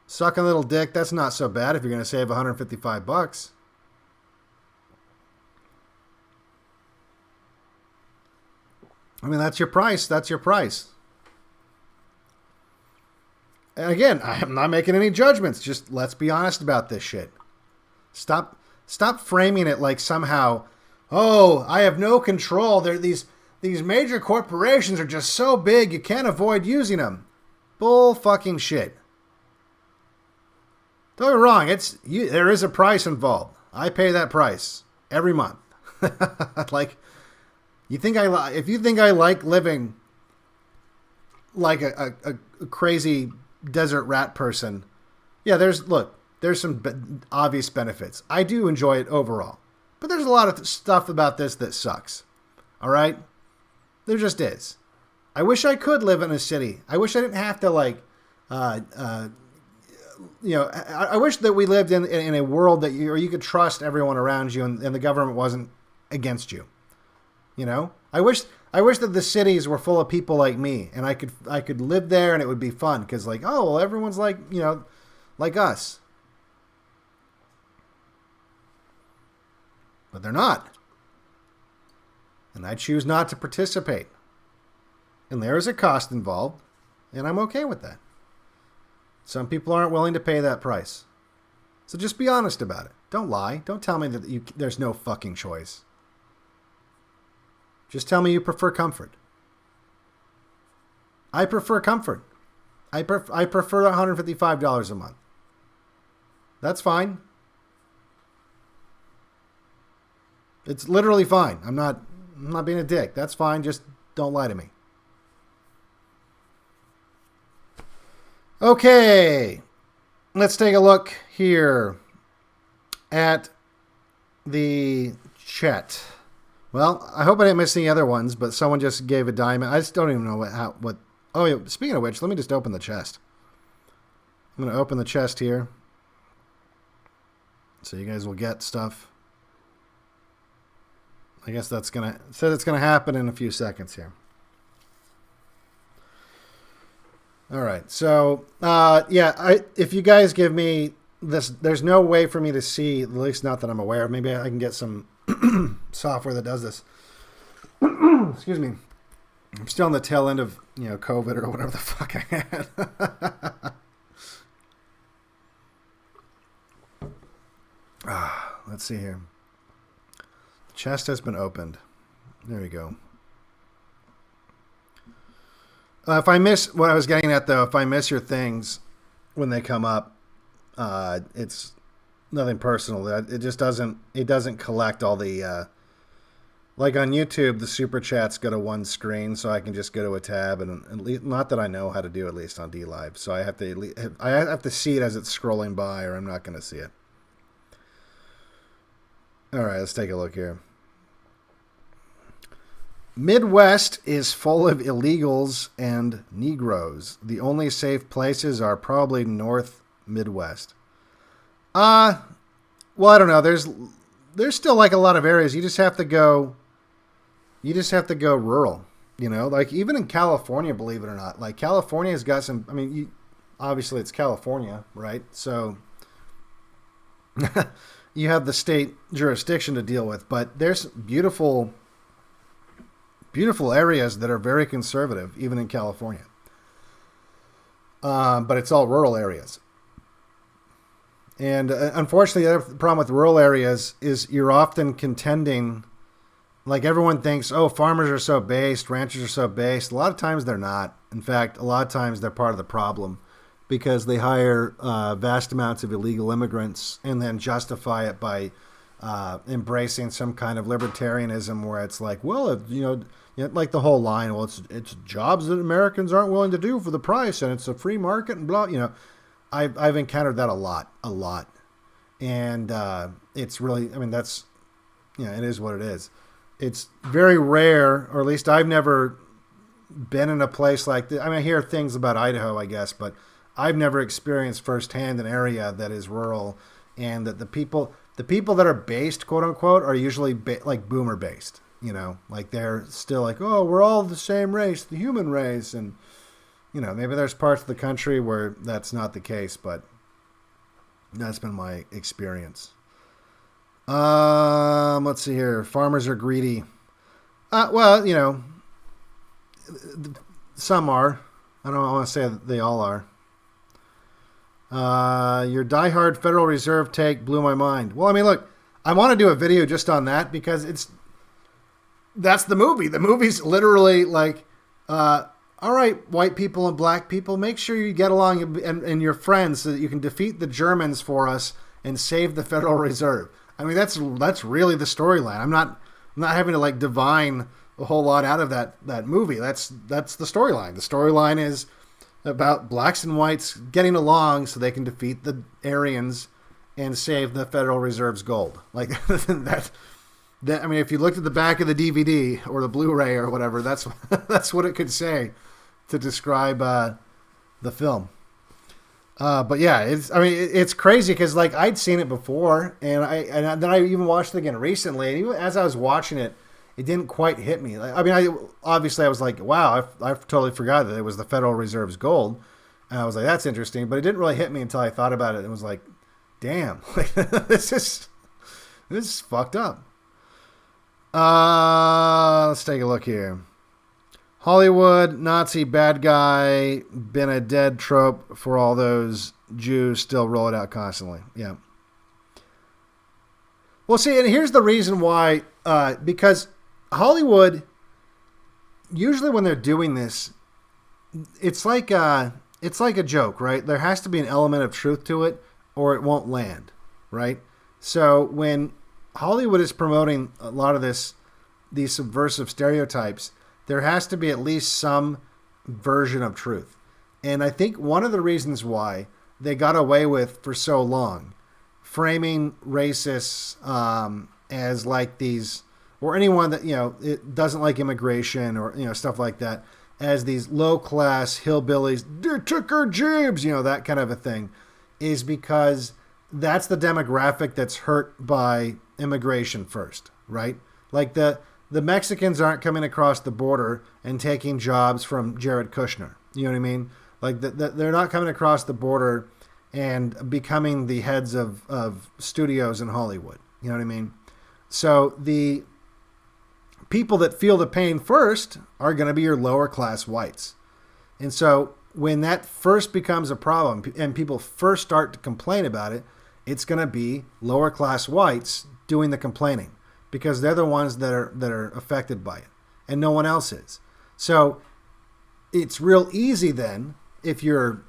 Sucking a little dick, that's not so bad if you're going to save $155. I mean, that's your price. That's your price. And again, I'm not making any judgments. Just let's be honest about this shit. Stop framing it like somehow, oh, I have no control. These major corporations are just so big you can't avoid using them. Bull fucking shit. Don't get me wrong. There is a price involved. I pay that price every month. Like, if you think I like living like a crazy desert rat person, yeah, there's some obvious benefits. I do enjoy it overall, but there's a lot of stuff about this that sucks. All right, there just is. I wish I could live in a city. I wish I didn't have to I wish that we lived in a world that you could trust everyone around you and the government wasn't against you. I wish that the cities were full of people like me and I could live there and it would be fun because everyone's like us. But they're not. And I choose not to participate. And there is a cost involved, and I'm okay with that. Some people aren't willing to pay that price. So just be honest about it. Don't lie. Don't tell me that there's no fucking choice. Just tell me you prefer comfort. I prefer comfort. I prefer $155 a month. That's fine. It's literally fine. I'm not being a dick. That's fine. Just don't lie to me. Okay. Let's take a look here at the chat. Well, I hope I didn't miss any other ones, but someone just gave a diamond. I just don't even know what. Oh, yeah, speaking of which, let me just open the chest. I'm going to open the chest here. So you guys will get stuff. I guess that's going to... said it's going to happen in a few seconds here. All right. So, if you guys give me this... There's no way for me to see, at least not that I'm aware of. Maybe I can get some software that does this. Excuse me. I'm still on the tail end of, COVID or whatever the fuck I had. Let's see here. The chest has been opened. There we go. If I miss what I was getting at, though, if I miss your things when they come up, it's nothing personal. It just doesn't. It doesn't collect all the. Like on YouTube, the super chats go to one screen, so I can just go to a tab, and at least, not that I know how to do, at least on DLive. So I have to see it as it's scrolling by, or I'm not going to see it. All right, let's take a look here. Midwest is full of illegals and Negroes. The only safe places are probably North Midwest. Well, I don't know. There's still like a lot of areas. You just have to go rural, like even in California, believe it or not. Like California's got some, obviously it's California, right? So you have the state jurisdiction to deal with, but there's beautiful areas that are very conservative, even in California. But it's all rural areas. And unfortunately, the other problem with rural areas is you're often contending, like everyone thinks, oh, farmers are so based, ranchers are so based. A lot of times they're not. In fact, a lot of times they're part of the problem because they hire vast amounts of illegal immigrants and then justify it by embracing some kind of libertarianism where it's like, well, like the whole line, well, it's jobs that Americans aren't willing to do for the price, and it's a free market and blah, I've encountered that a lot. And it's really, that's, it is what it is. It's very rare, or at least I've never been in a place like this. I hear things about Idaho, I guess, but I've never experienced firsthand an area that is rural and that the people that are based, quote unquote, are usually like boomer based, like they're still like, oh, we're all the same race, the human race. And, maybe there's parts of the country where that's not the case, but that's been my experience. Let's see here. Farmers are greedy. Well, some are. I don't want to say that they all are. Your diehard Federal Reserve take blew my mind. Well, look, I want to do a video just on that because that's the movie. The movie's literally like, all right, white people and black people, make sure you get along and your friends so that you can defeat the Germans for us and save the Federal Reserve. That's really the storyline. I'm not having to like divine a whole lot out of that movie. That's the storyline. The storyline is about blacks and whites getting along so they can defeat the Aryans and save the Federal Reserve's gold. Like that. If you looked at the back of the DVD or the Blu-ray or whatever, that's what it could say to describe the film. But yeah, it's crazy because like I'd seen it before, and then I even watched it again recently, and even as I was watching it, it didn't quite hit me. Obviously I was like, wow, I totally forgot that it was the Federal Reserve's gold, and I was like, that's interesting, but it didn't really hit me until I thought about it and was like, damn, this is fucked up. Let's take a look here. Hollywood, Nazi, bad guy, been a dead trope for all those Jews, still roll it out constantly. Yeah. Well, see, and here's the reason why, because Hollywood, usually when they're doing this, it's like a joke, right? There has to be an element of truth to it or it won't land, right? So when Hollywood is promoting a lot of these subversive stereotypes, there has to be at least some version of truth. And I think one of the reasons why they got away with for so long framing racists as like these, or anyone that, it doesn't like immigration or, stuff like that, as these low-class hillbillies, they took our jibs, that kind of a thing, is because that's the demographic that's hurt by immigration first, right? Like the Mexicans aren't coming across the border and taking jobs from Jared Kushner. You know what I mean? Like they're not coming across the border and becoming the heads of studios in Hollywood. You know what I mean? So the people that feel the pain first are going to be your lower class whites. And so when that first becomes a problem and people first start to complain about it, it's going to be lower class whites doing the complaining because they're the ones that are affected by it and no one else is. So it's real easy then if you're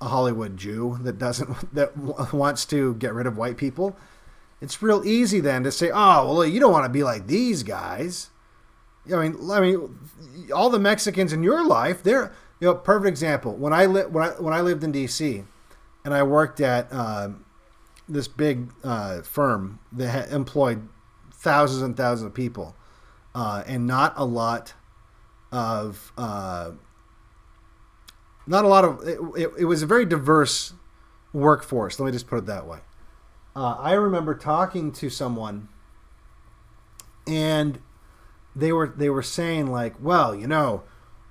a Hollywood Jew that wants to get rid of white people. It's real easy then to say, oh, well, you don't want to be like these guys. I mean, all the Mexicans in your life, they're, perfect example. When I lived in D.C. and I worked at this big firm that employed thousands and thousands of people, and not a lot of it was a very diverse workforce. Let me just put it that way. I remember talking to someone, and they were saying like, well,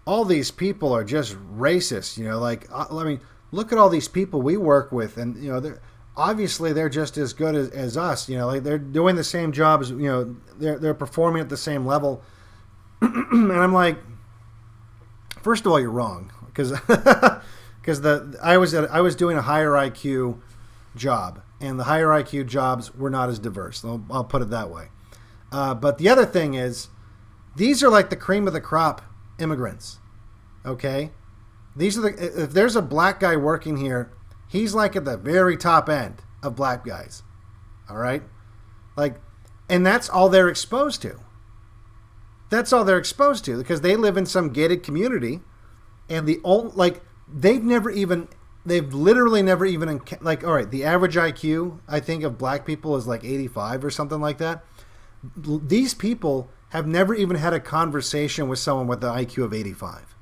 all these people are just racist. Like, I mean, look at all these people we work with, and they're just as good as us. Like they're doing the same jobs. They're performing at the same level. And I'm like, first of all, you're wrong because I was doing a higher IQ job. And the higher IQ jobs were not as diverse. I'll put it that way. But the other thing is, these are like the cream of the crop immigrants. Okay? If there's a black guy working here, he's like at the very top end of black guys. All right? And that's all they're exposed to. That's all they're exposed to because they live in some gated community, and they've literally never even, all right, the average IQ, I think, of black people is like 85 or something like that. These people have never even had a conversation with someone with an IQ of 85.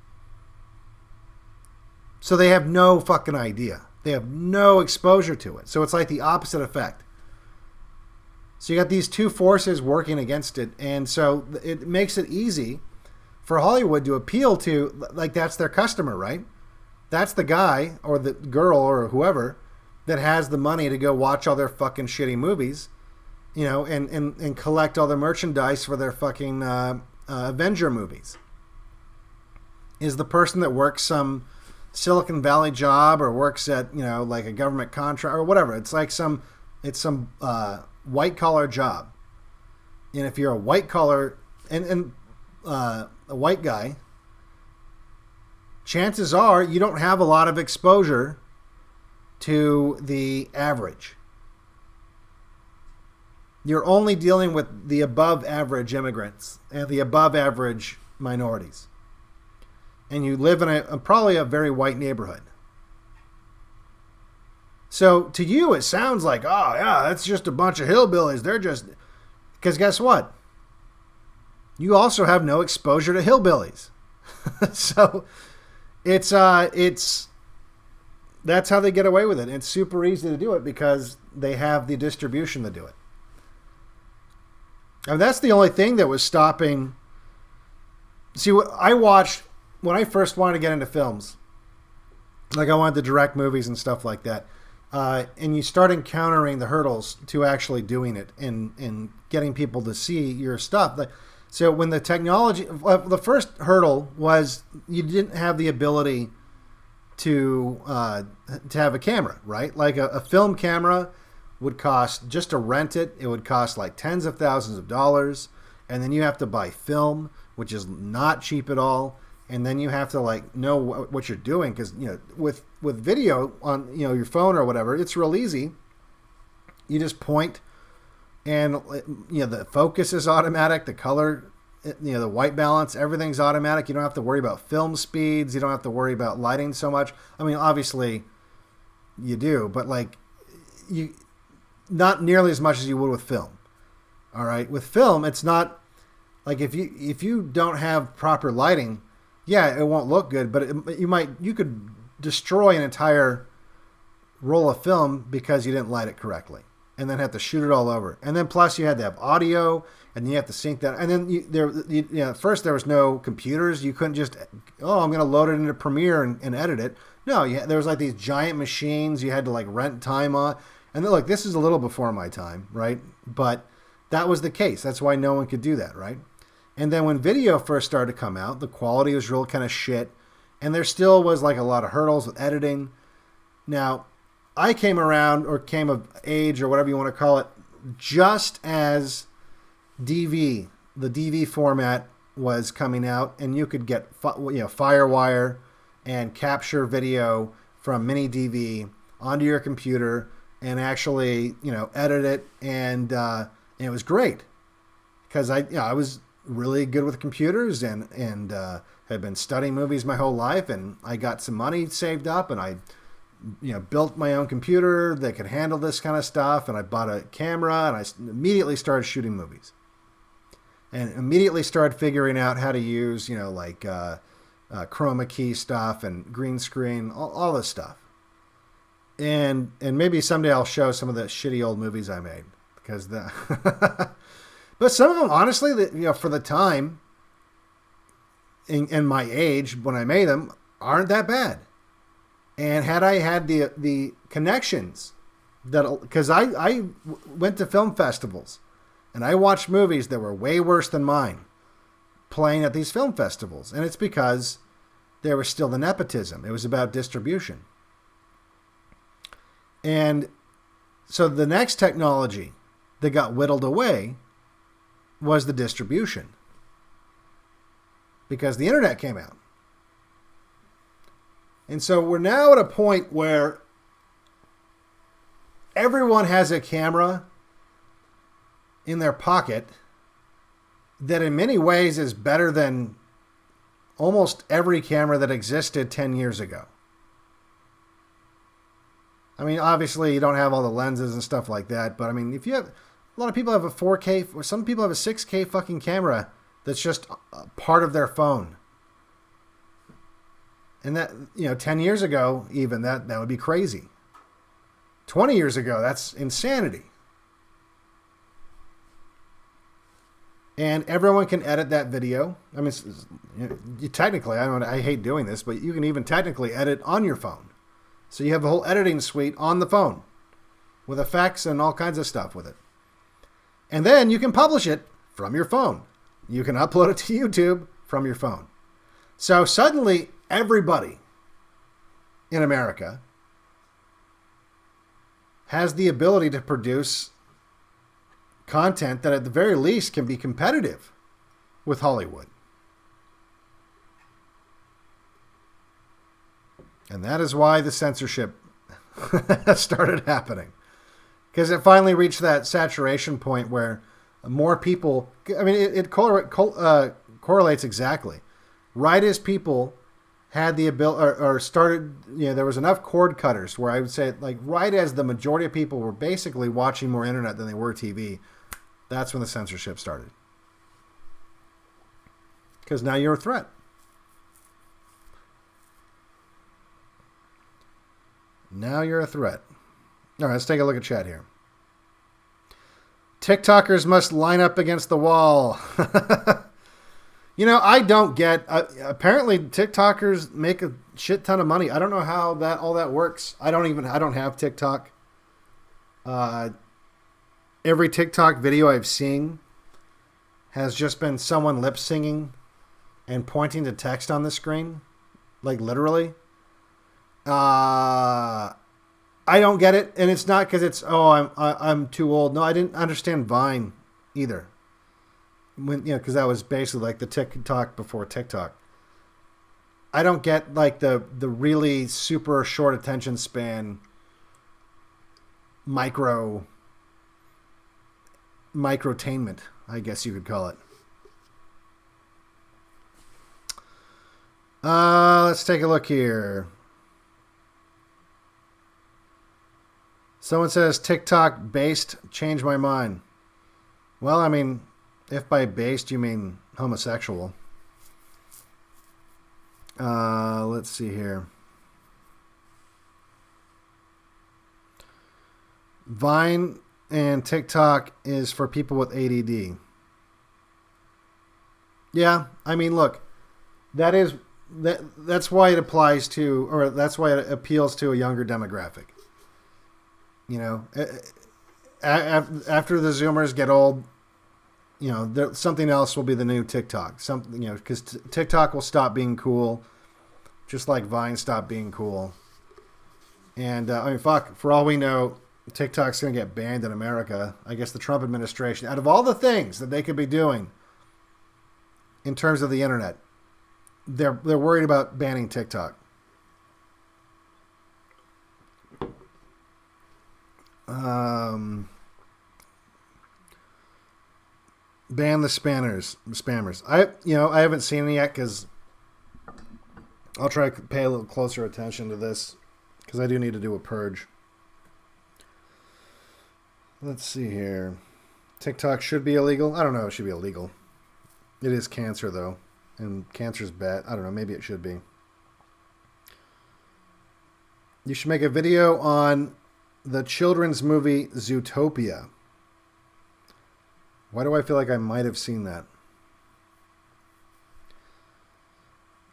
So they have no fucking idea. They have no exposure to it. So it's like the opposite effect. So you got these two forces working against it. And so it makes it easy for Hollywood to appeal to, like, that's their customer, right? That's the guy or the girl or whoever that has the money to go watch all their fucking shitty movies, and collect all the merchandise for their fucking Avenger movies. Is the person that works some Silicon Valley job or works at, like a government contract or whatever. It's some white collar job. And if you're a white collar and a white guy, chances are you don't have a lot of exposure to the average. You're only dealing with the above average immigrants and the above average minorities. And you live in probably a very white neighborhood. So to you, it sounds like, oh yeah, that's just a bunch of hillbillies. They're just, because guess what? You also have no exposure to hillbillies. So it's that's how they get away with it. It's super easy to do it because they have the distribution to do it. And that's the only thing that was stopping. See, what I watched when I first wanted to get into films, like I wanted to direct movies and stuff like that, and you start encountering the hurdles to actually doing it and getting people to see your stuff. So when the technology, the first hurdle was you didn't have the ability to have a camera, right? Like a film camera would cost, just to rent it, it would cost like tens of thousands of dollars. And then you have to buy film, which is not cheap at all. And then you have to like know what you're doing. Because, with video on, your phone or whatever, it's real easy. You just point and, the focus is automatic. The color, the white balance, everything's automatic. You don't have to worry about film speeds. You don't have to worry about lighting so much. I mean, obviously you do, but not nearly as much as you would with film. All right. With film, it's not like if you don't have proper lighting, Yeah, it won't look good, but you could destroy an entire roll of film because you didn't light it correctly, and then have to shoot it all over. And then plus you had to have audio, and you have to sync that. And then at first there was no computers. You couldn't just, I'm going to load it into Premiere and edit it. No, there was like these giant machines you had to like rent time on. And then, look, this is a little before my time, right? But that was the case. That's why no one could do that, right? And then when video first started to come out, the quality was real kind of shit. And there still was like a lot of hurdles with editing. Now, I came around, or came of age, or whatever you want to call it, just as the DV format was coming out, and you could get FireWire and capture video from mini DV onto your computer and actually edit it, and it was great because I was really good with computers and had been studying movies my whole life, and I got some money saved up, and I built my own computer that could handle this kind of stuff, and I bought a camera, and I immediately started shooting movies. And immediately started figuring out how to use, chroma key stuff and green screen, all this stuff. And maybe someday I'll show some of the shitty old movies I made, because but some of them, honestly, for the time and my age when I made them, aren't that bad. And had I had the connections because I went to film festivals. And I watched movies that were way worse than mine playing at these film festivals. And it's because there was still the nepotism. It was about distribution. And so the next technology that got whittled away was the distribution. Because the internet came out. And so we're now at a point where everyone has a camera in their pocket that in many ways is better than almost every camera that existed 10 years ago. I mean, obviously you don't have all the lenses and stuff like that, but I mean, if you have, a lot of people have a 4K, or some people have a 6K fucking camera that's just a part of their phone. And that, 10 years ago, even that would be crazy. 20 years ago, that's insanity. And everyone can edit that video. I mean, technically, I hate doing this, but you can even technically edit on your phone. So you have a whole editing suite on the phone with effects and all kinds of stuff with it. And then you can publish it from your phone. You can upload it to YouTube from your phone. So suddenly, everybody in America has the ability to produce content that at the very least can be competitive with Hollywood. And that is why the censorship started happening. Because it finally reached that saturation point where more people, I mean, it correlates exactly. Right as people had the ability, or started, there was enough cord cutters where I would say, like, right as the majority of people were basically watching more internet than they were TV, that's when the censorship started. Because now you're a threat. Now you're a threat. All right, let's take a look at chat here. TikTokers must line up against the wall. I don't get. Apparently, TikTokers make a shit ton of money. I don't know how all that works. I don't have TikTok. Every TikTok video I've seen has just been someone lip singing and pointing to text on the screen, like literally. I don't get it, and it's not because it's I'm too old. No, I didn't understand Vine either. Because that was basically like the TikTok before TikTok. I don't get like the really super short attention span microtainment, I guess you could call it. Let's take a look here. Someone says TikTok based, changed my mind. Well, I mean, if by based you mean homosexual. Let's see here. Vine and TikTok is for people with ADD. Yeah, I mean, look, that's why it applies to, or that's why it appeals to a younger demographic. You know, after the Zoomers get old, you know, something else will be the new TikTok. Something, you know, because TikTok will stop being cool, just like Vine stopped being cool. And I mean, fuck, for all we know, TikTok's going to get banned in America. I guess the Trump administration, out of all the things that they could be doing in terms of the internet, they're worried about banning TikTok. Ban the spammers. I haven't seen it yet because I'll try to pay a little closer attention to this because I do need to do a purge. Let's see here. TikTok should be illegal. I don't know. It should be illegal. It is cancer though, and cancer's bad. I don't know. Maybe it should be. You should make a video on the children's movie Zootopia. Why do I feel like I might have seen that?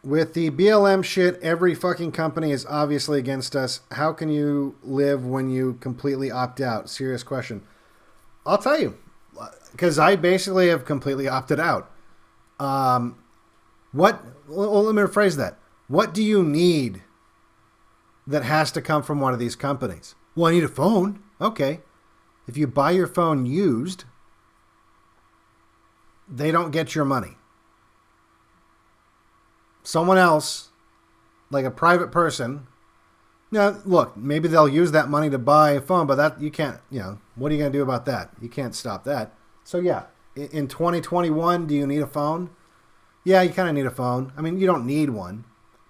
With the BLM shit, every fucking company is obviously against us. How can you live when you completely opt out? Serious question. I'll tell you. Because I basically have completely opted out. Well, let me rephrase that. What do you need that has to come from one of these companies? Well, I need a phone. Okay. If you buy your phone used, they don't get your money. Someone else, like a private person, now look, maybe they'll use that money to buy a phone, but that you can't, what are you going to do about that? You can't stop that. So yeah, in 2021, do you need a phone? Yeah, you kind of need a phone. I mean, you don't need one,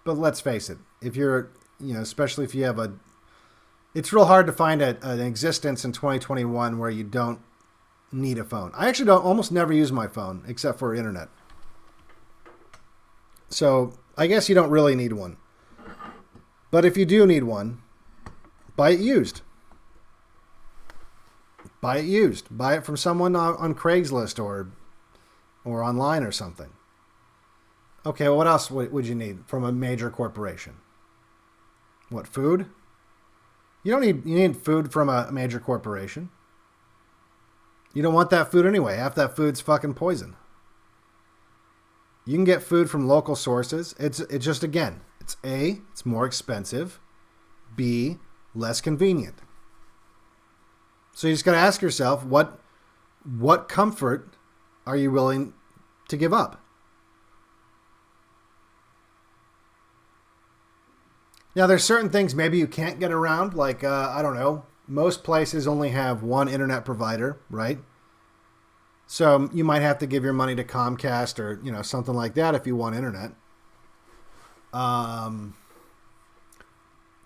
but let's face it. If you're, especially if you have it's real hard to find an existence in 2021 where you don't need a phone. I actually almost never use my phone except for internet. So I guess you don't really need one. But if you do need one, buy it used. Buy it used. Buy it from someone on Craigslist or online or something. Okay, well, what else would you need from a major corporation? What, food? You need food from a major corporation. You don't want that food anyway. Half that food's fucking poison. You can get food from local sources. It's just, again, it's A, it's more expensive. B, less convenient. So you just got to ask yourself, what comfort are you willing to give up? Now, there's certain things maybe you can't get around, like, I don't know, most places only have one internet provider, right? So you might have to give your money to Comcast or, something like that if you want internet.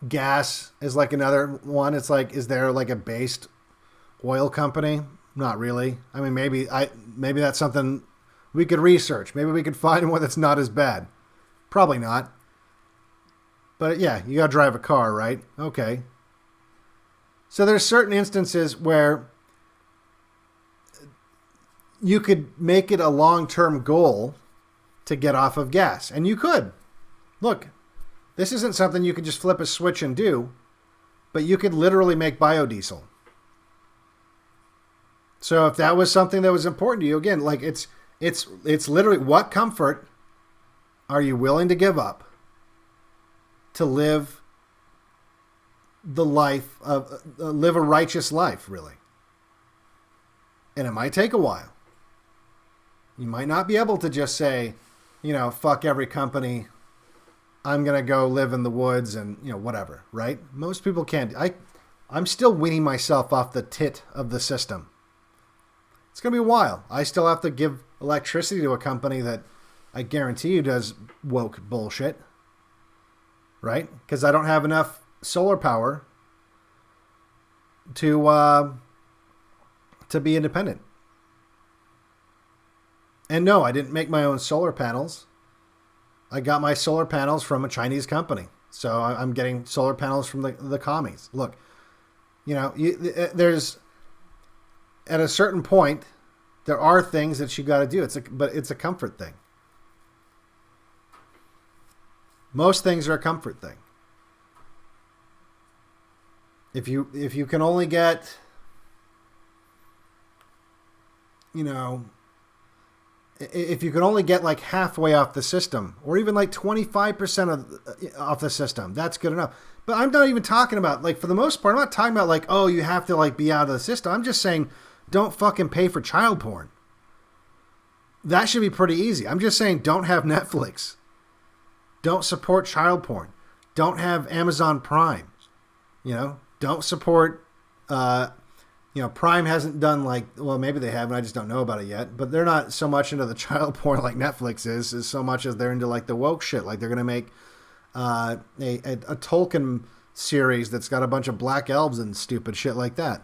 Gas is like another one. It's like, is there like a based oil company? Not really. I mean, maybe that's something we could research. Maybe we could find one that's not as bad. Probably not. But yeah, you got to drive a car, right? Okay. So there's certain instances where you could make it a long-term goal to get off of gas. And you could. Look, this isn't something you could just flip a switch and do, but you could literally make biodiesel. So if that was something that was important to you, again, like it's literally, what comfort are you willing to give up to live the life of live a righteous life, really? And it might take a while. You might not be able to just say, fuck every company. I'm going to go live in the woods and, whatever, right? Most people can't. I'm still weaning myself off the tit of the system. It's going to be a while. I still have to give electricity to a company that I guarantee you does woke bullshit, right? Because I don't have enough solar power to be independent. And no, I didn't make my own solar panels. I got my solar panels from a Chinese company. So I'm getting solar panels from the commies. Look, there's, at a certain point, there are things that you got to do. But it's a comfort thing. Most things are a comfort thing. If you can only get, if you can only get like halfway off the system, or even like 25% off the system, that's good enough. But I'm not even talking about, like, for the most part, I'm not talking about like, oh, you have to like be out of the system. I'm just saying, don't fucking pay for child porn. That should be pretty easy. I'm just saying, don't have Netflix. Don't support child porn. Don't have Amazon Prime. Don't support, Prime hasn't done like, well, maybe they have, and I just don't know about it yet, but they're not so much into the child porn like Netflix is so much as they're into like the woke shit. Like they're going to make a Tolkien series that's got a bunch of black elves and stupid shit like that.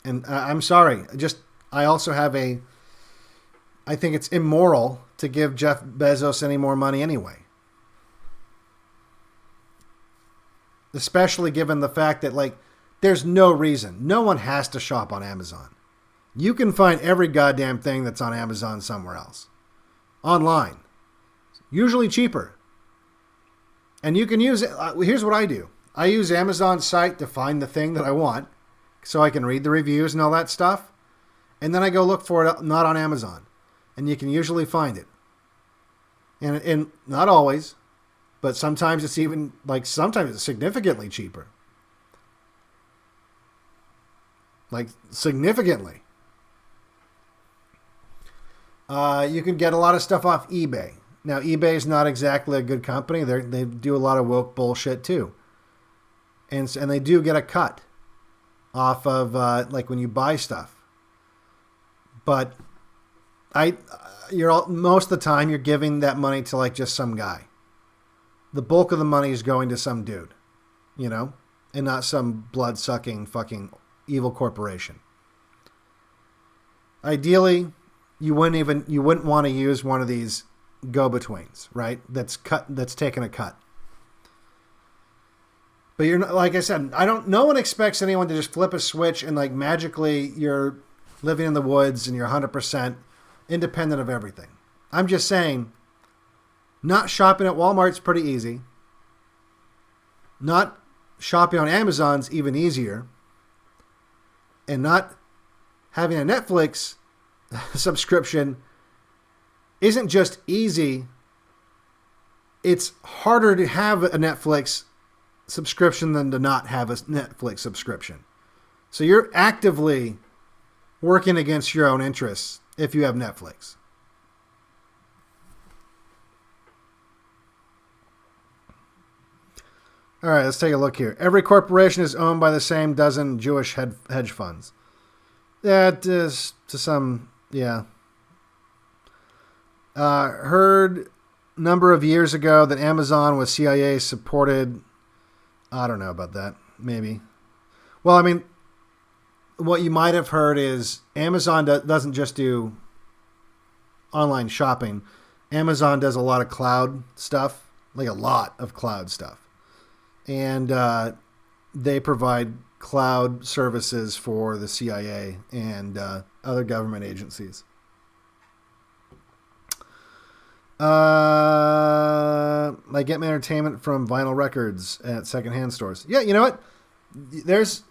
And I'm sorry, I also have I think it's immoral to give Jeff Bezos any more money anyway. Especially given the fact that, like, there's no reason. No one has to shop on Amazon. You can find every goddamn thing that's on Amazon somewhere else. Online. Usually cheaper. And you can use it. Here's what I do. I use Amazon's site to find the thing that I want so I can read the reviews and all that stuff. And then I go look for it not on Amazon. And you can usually find it. And not always. But sometimes it's even, like, sometimes it's significantly cheaper. Like, significantly. You can get a lot of stuff off eBay. Now, eBay is not exactly a good company. They do a lot of woke bullshit, too. And they do get a cut off of, like, when you buy stuff. But most of the time, you're giving that money to, like, just some guy. The bulk of the money is going to some dude, and not some blood-sucking fucking evil corporation. Ideally, you wouldn't want to use one of these go-betweens, right? That's taken a cut. But you're not, like I said, no one expects anyone to just flip a switch and like magically you're living in the woods and you're 100% independent of everything. I'm just saying, not shopping at Walmart's pretty easy. Not shopping on Amazon's even easier. And not having a Netflix subscription isn't just easy. It's harder to have a Netflix subscription than to not have a Netflix subscription. So you're actively working against your own interests if you have Netflix. All right, let's take a look here. Every corporation is owned by the same dozen Jewish hedge funds. That is to some, yeah. Heard a number of years ago that Amazon was CIA supported. I don't know about that. Maybe. Well, I mean, what you might have heard is Amazon doesn't just do online shopping. Amazon does a lot of cloud stuff, like a lot of cloud stuff. And they provide cloud services for the CIA and other government agencies. I get my entertainment from vinyl records at secondhand stores. Yeah, you know what?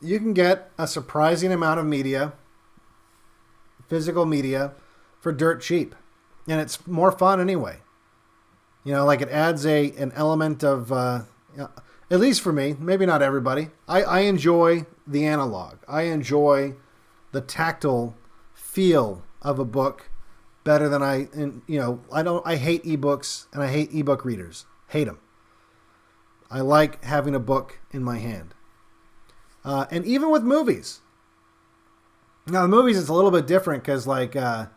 You can get a surprising amount of media, physical media, for dirt cheap. And it's more fun anyway. Like it adds an element of... at least for me, maybe not everybody. I enjoy the analog. I enjoy the tactile feel of a book better than I hate ebooks and I hate ebook readers. Hate them. I like having a book in my hand. And even with movies. Now, the movies is a little bit different because the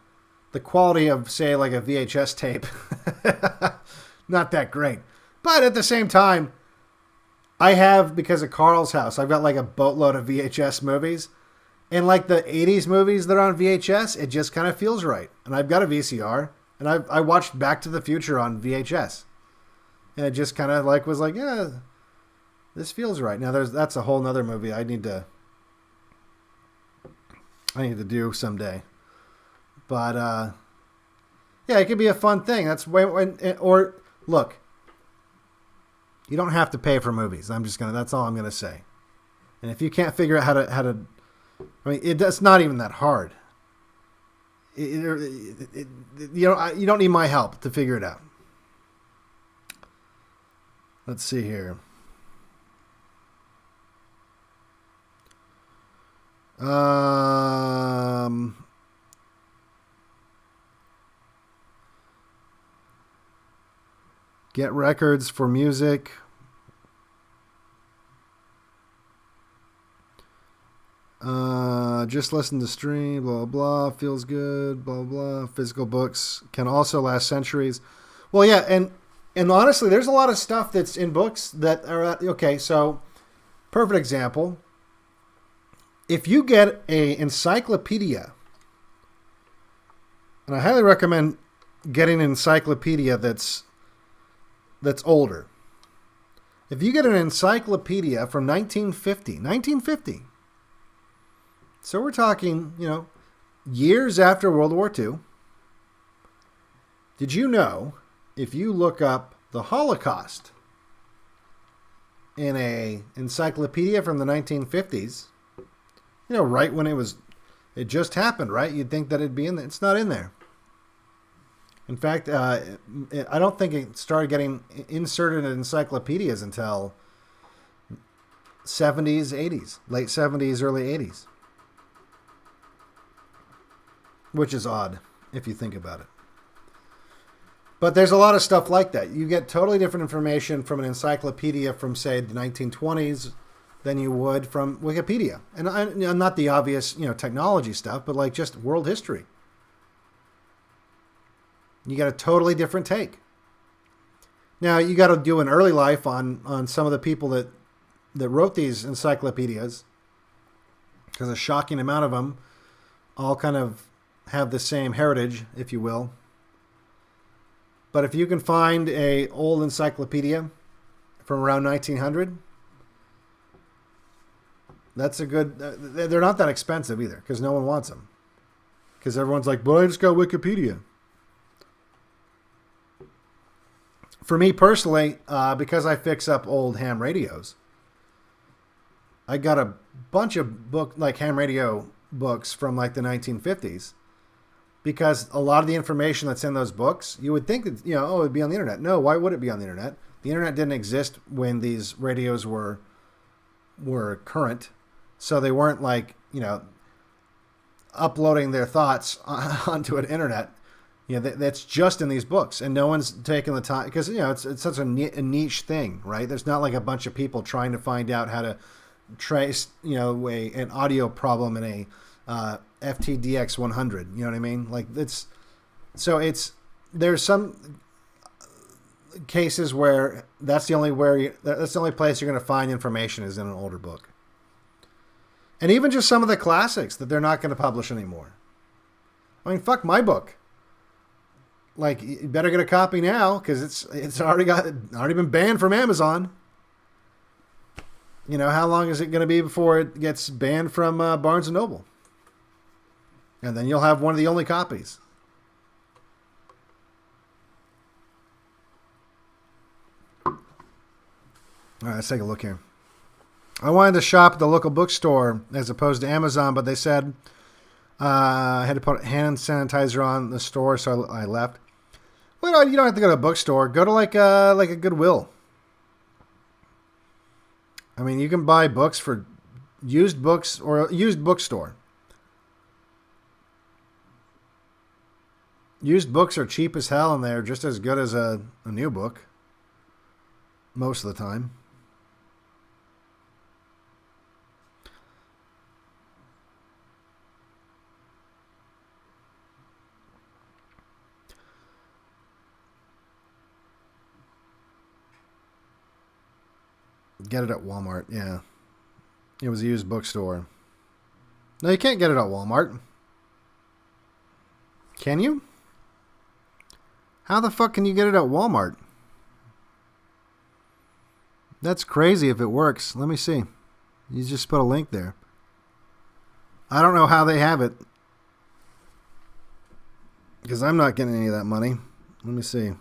quality of, say, like a VHS tape, not that great. But at the same time, I have, because of Carl's house, I've got like a boatload of VHS movies. And like the 80s movies that are on VHS, it just kind of feels right. And I've got a VCR, and I watched Back to the Future on VHS. And it just kind of like was like, yeah, this feels right. Now that's a whole nother movie I need to do someday. But yeah, it could be a fun thing. That's or look, you don't have to pay for movies. That's all I'm gonna say. And if you can't figure out how to, I mean, it's not even that hard. You don't need my help to figure it out. Let's see here. Get records for music. Just listen to stream, blah, blah, feels good, blah, blah. Physical books can also last centuries. Well, yeah, and honestly, there's a lot of stuff that's in books that are, okay, so perfect example. If you get a encyclopedia, and I highly recommend getting an encyclopedia that's older. If you get an encyclopedia from 1950, so we're talking, years after World War II. Did you know if you look up the Holocaust in a encyclopedia from the 1950s, right when it just happened, right? You'd think that it'd be in there. It's not in there. In fact, I don't think it started getting inserted in encyclopedias until 70s, 80s, late 70s, early 80s. Which is odd if you think about it. But there's a lot of stuff like that. You get totally different information from an encyclopedia from, say, the 1920s than you would from Wikipedia. And not the obvious, technology stuff, but like just world history. You get a totally different take. Now, you got to do an early life on some of the people that wrote these encyclopedias, because a shocking amount of them all kind of have the same heritage, if you will. But if you can find a old encyclopedia from around 1900, that's a good... they're not that expensive either, because no one wants them. Because everyone's like, well, I just got Wikipedia. For me personally, because I fix up old ham radios, I got a bunch of ham radio books from like the 1950s. Because a lot of the information that's in those books, you would think that, it'd be on the internet. No, why would it be on the internet? The internet didn't exist when these radios were current. So they weren't like, uploading their thoughts onto an internet. That's just in these books. And no one's taken the time, because, it's such a niche thing, right? There's not like a bunch of people trying to find out how to trace, an audio problem in a FTDX 100. You know what I mean? Like there's some cases where that's the only place you're going to find information is in an older book. And even just some of the classics that they're not going to publish anymore. I mean, fuck my book. Like, you better get a copy now, because it's already been banned from Amazon. How long is it going to be before it gets banned from Barnes & Noble? And then you'll have one of the only copies. All right, let's take a look here. I wanted to shop at the local bookstore as opposed to Amazon, but they said I had to put hand sanitizer on the store, so I left. Well, you don't have to go to a bookstore. Go to like a Goodwill. I mean, you can buy books for used books or a used bookstore. Used books are cheap as hell, and they're just as good as a new book. Most of the time. Get it at Walmart, yeah. It was a used bookstore. No, you can't get it at Walmart. Can you? How the fuck can you get it at Walmart? That's crazy if it works. Let me see. You just put a link there. I don't know how they have it. Because I'm not getting any of that money. Let me see.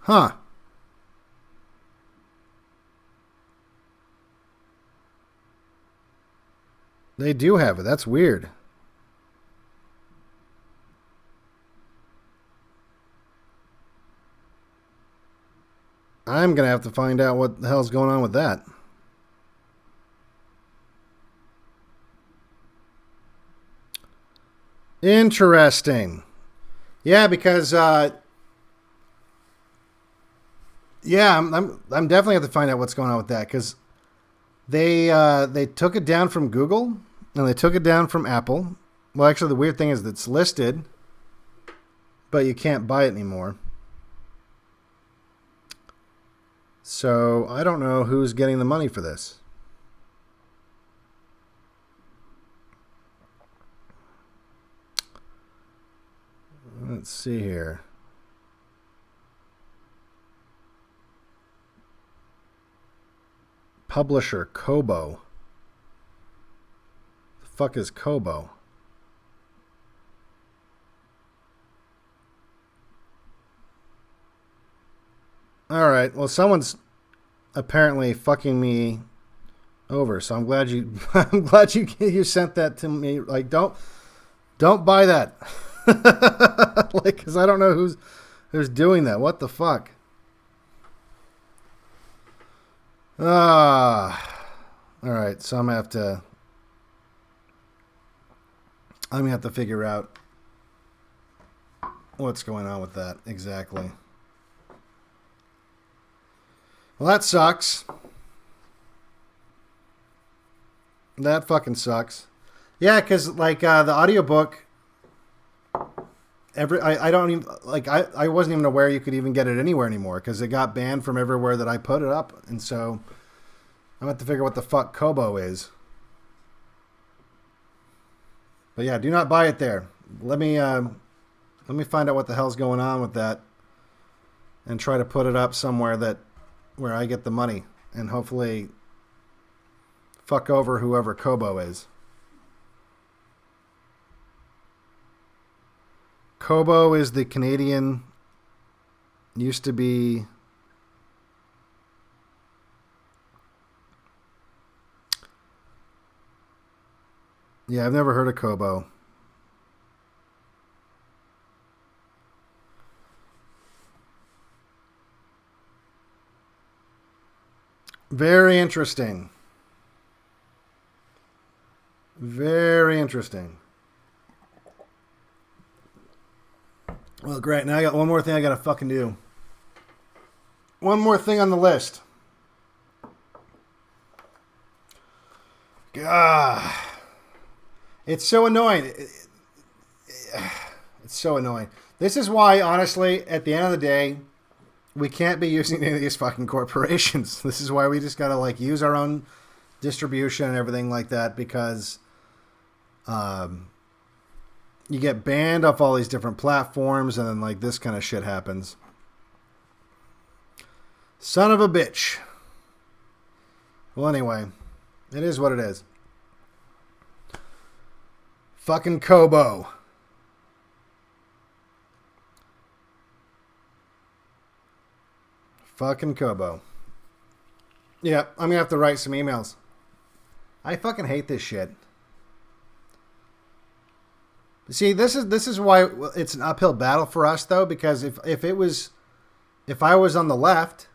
Huh. They do have it. That's weird. I'm going to have to find out what the hell's going on with that. Interesting. Yeah, because I'm definitely have to find out what's going on with that, because they took it down from Google and they took it down from Apple. Well, actually, the weird thing is that it's listed, but you can't buy it anymore. So I don't know who's getting the money for this. Let's see here. Publisher Kobo. The fuck is Kobo? All right. Well, someone's apparently fucking me over, so I'm glad you you sent that to me. Like, don't buy that. Like, because I don't know who's doing that. What the fuck? All right. So I'm gonna have to figure out what's going on with that exactly. Well, that sucks. That fucking sucks. Yeah, because like the audiobook, I don't even like I wasn't even aware you could even get it anywhere anymore, because it got banned from everywhere that I put it up, and so I'm going to have to figure what the fuck Kobo is. But yeah, do not buy it there. Let me find out what the hell's going on with that, and try to put it up somewhere where I get the money, and hopefully fuck over whoever Kobo is. Kobo is the Canadian, used to be yeah, I've never heard of Kobo. Very interesting. Very interesting. Well, great. Now I got one more thing I got to fucking do. One more thing on the list. God. It's so annoying. It's so annoying. This is why, honestly, at the end of the day, we can't be using any of these fucking corporations. This is why we just got to like use our own distribution and everything like that, because you get banned off all these different platforms, and then like this kind of shit happens. Son of a bitch. Well, anyway, it is what it is. Fucking Kobo. Fucking Kobo. Yeah, I'm gonna have to write some emails. I fucking hate this shit. See, this is why it's an uphill battle for us, though, because if I was on the left,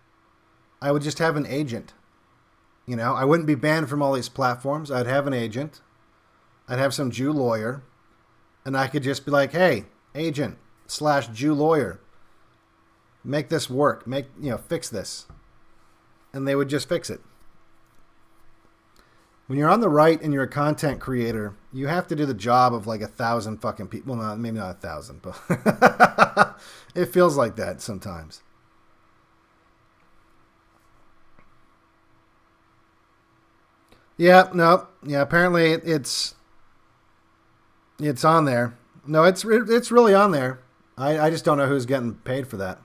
I would just have an agent. You know, I wouldn't be banned from all these platforms. I'd have an agent. I'd have some Jew lawyer, and I could just be like, "Hey, agent / Jew lawyer, make this work. Fix this," and they would just fix it. when you're on the right and you're a content creator, you have to do the job of like 1,000 fucking people. Well, maybe not 1,000, but it feels like that sometimes. Yeah, no, yeah. Apparently, it's on there. No, it's really on there. I just don't know who's getting paid for that,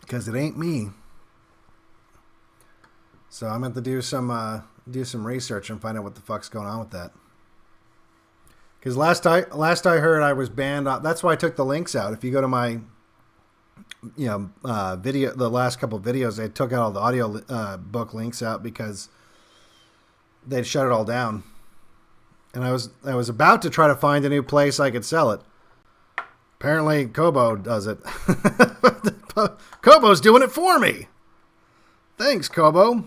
because it ain't me. So I'm going to do some research and find out what the fuck's going on with that. Because last I heard, I was banned. That's why I took the links out. If you go to my video, the last couple of videos, they took out all the audio book links out because they'd shut it all down. And I was about to try to find a new place I could sell it. Apparently, Kobo does it. Kobo's doing it for me. Thanks, Kobo.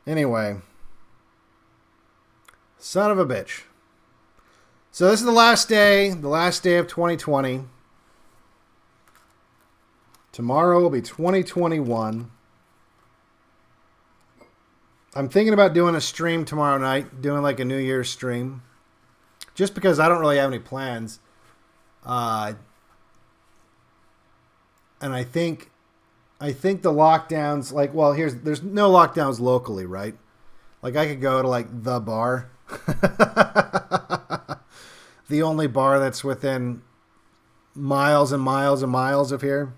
Anyway. Son of a bitch. So this is the last day of 2020. Tomorrow will be 2021. I'm thinking about doing a stream tomorrow night, doing like a New Year's stream. Just because I don't really have any plans. And I think the lockdowns, like, well, there's no lockdowns locally, right? Like, I could go to like the bar. The only bar that's within miles and miles and miles of here.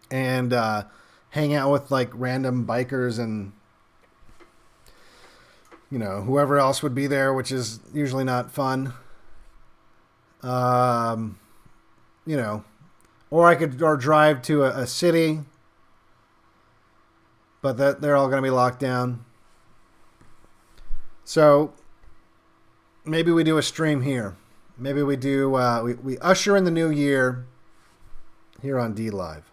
And hang out with like random bikers and whoever else would be there, which is usually not fun. Or I could drive to a city, but they're all going to be locked down. So maybe we do a stream here. Maybe we do. We usher in the new year here on D Live.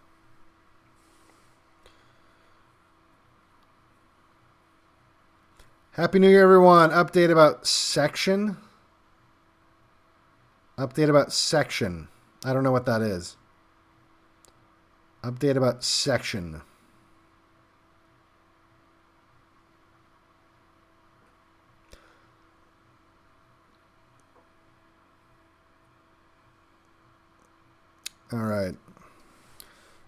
Happy New Year, everyone. Update about section. Update about section. I don't know what that is. Update about section. All right.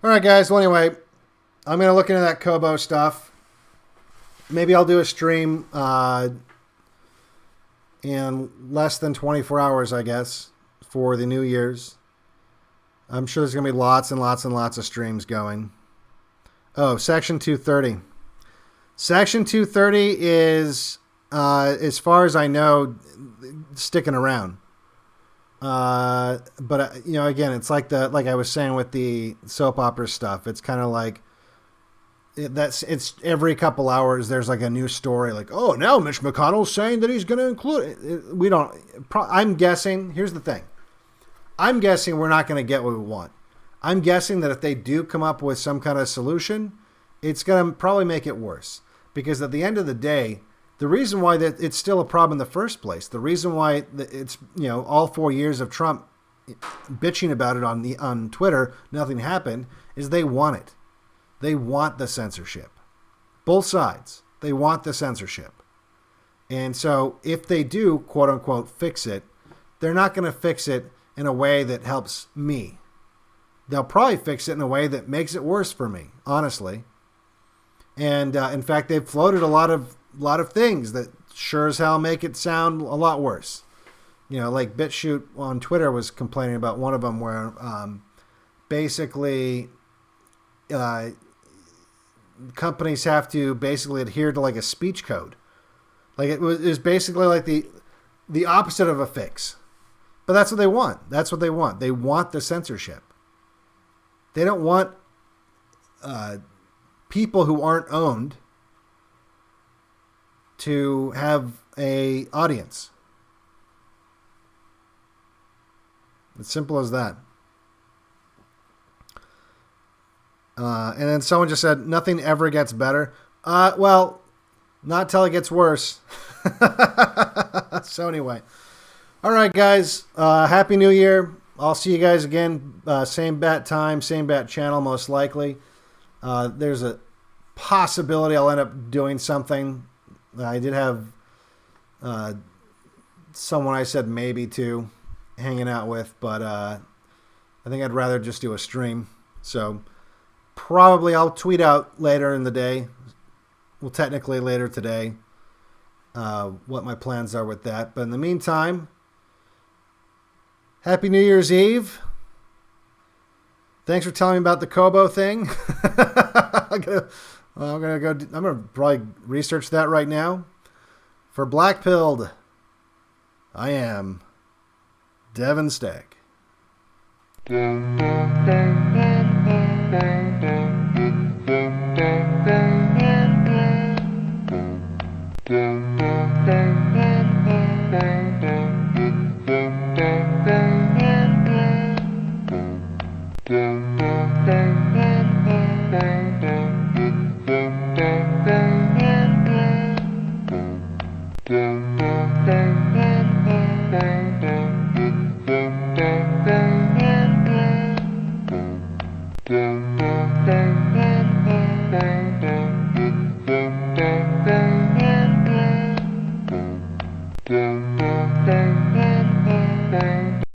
All right, guys. Well, anyway, I'm going to look into that Kobo stuff. Maybe I'll do a stream in less than 24 hours, I guess, for the New Year's. I'm sure there's going to be lots and lots and lots of streams going. Oh, Section 230. Section 230 is, as far as I know, sticking around. But again, it's like I was saying with the soap opera stuff. It's kind of like it's every couple hours there's like a new story. Like, oh, now Mitch McConnell's saying that he's going to include it. We don't. I'm guessing. Here's the thing. I'm guessing we're not going to get what we want. I'm guessing that if they do come up with some kind of solution, it's going to probably make it worse. Because at the end of the day, the reason why that it's still a problem in the first place, the reason why it's all 4 years of Trump bitching about it on Twitter, nothing happened, is they want it. They want the censorship. Both sides. They want the censorship. And so if they do, quote unquote, fix it, they're not going to fix it in a way that helps me. They'll probably fix it in a way that makes it worse for me, honestly. And in fact, they've floated a lot of things that sure as hell make it sound a lot worse. Like BitChute on Twitter was complaining about one of them where basically companies have to basically adhere to like a speech code. Like it was basically like the opposite of a fix. But that's what they want. That's what they want. They want the censorship. They don't want people who aren't owned to have a audience. It's simple as that. And then someone just said, nothing ever gets better. Well, not till it gets worse. So anyway. All right, guys. Happy New Year. I'll see you guys again. Same bat time, same bat channel, most likely. There's a possibility I'll end up doing something. I did have someone I said maybe to hanging out with, but I think I'd rather just do a stream. So probably I'll tweet out later in the day. Well, technically later today, what my plans are with that. But in the meantime, Happy New Year's Eve. Thanks for telling me about the Kobo thing. I'm gonna probably research that right now. For Black Pilled, I am Devon Stagg.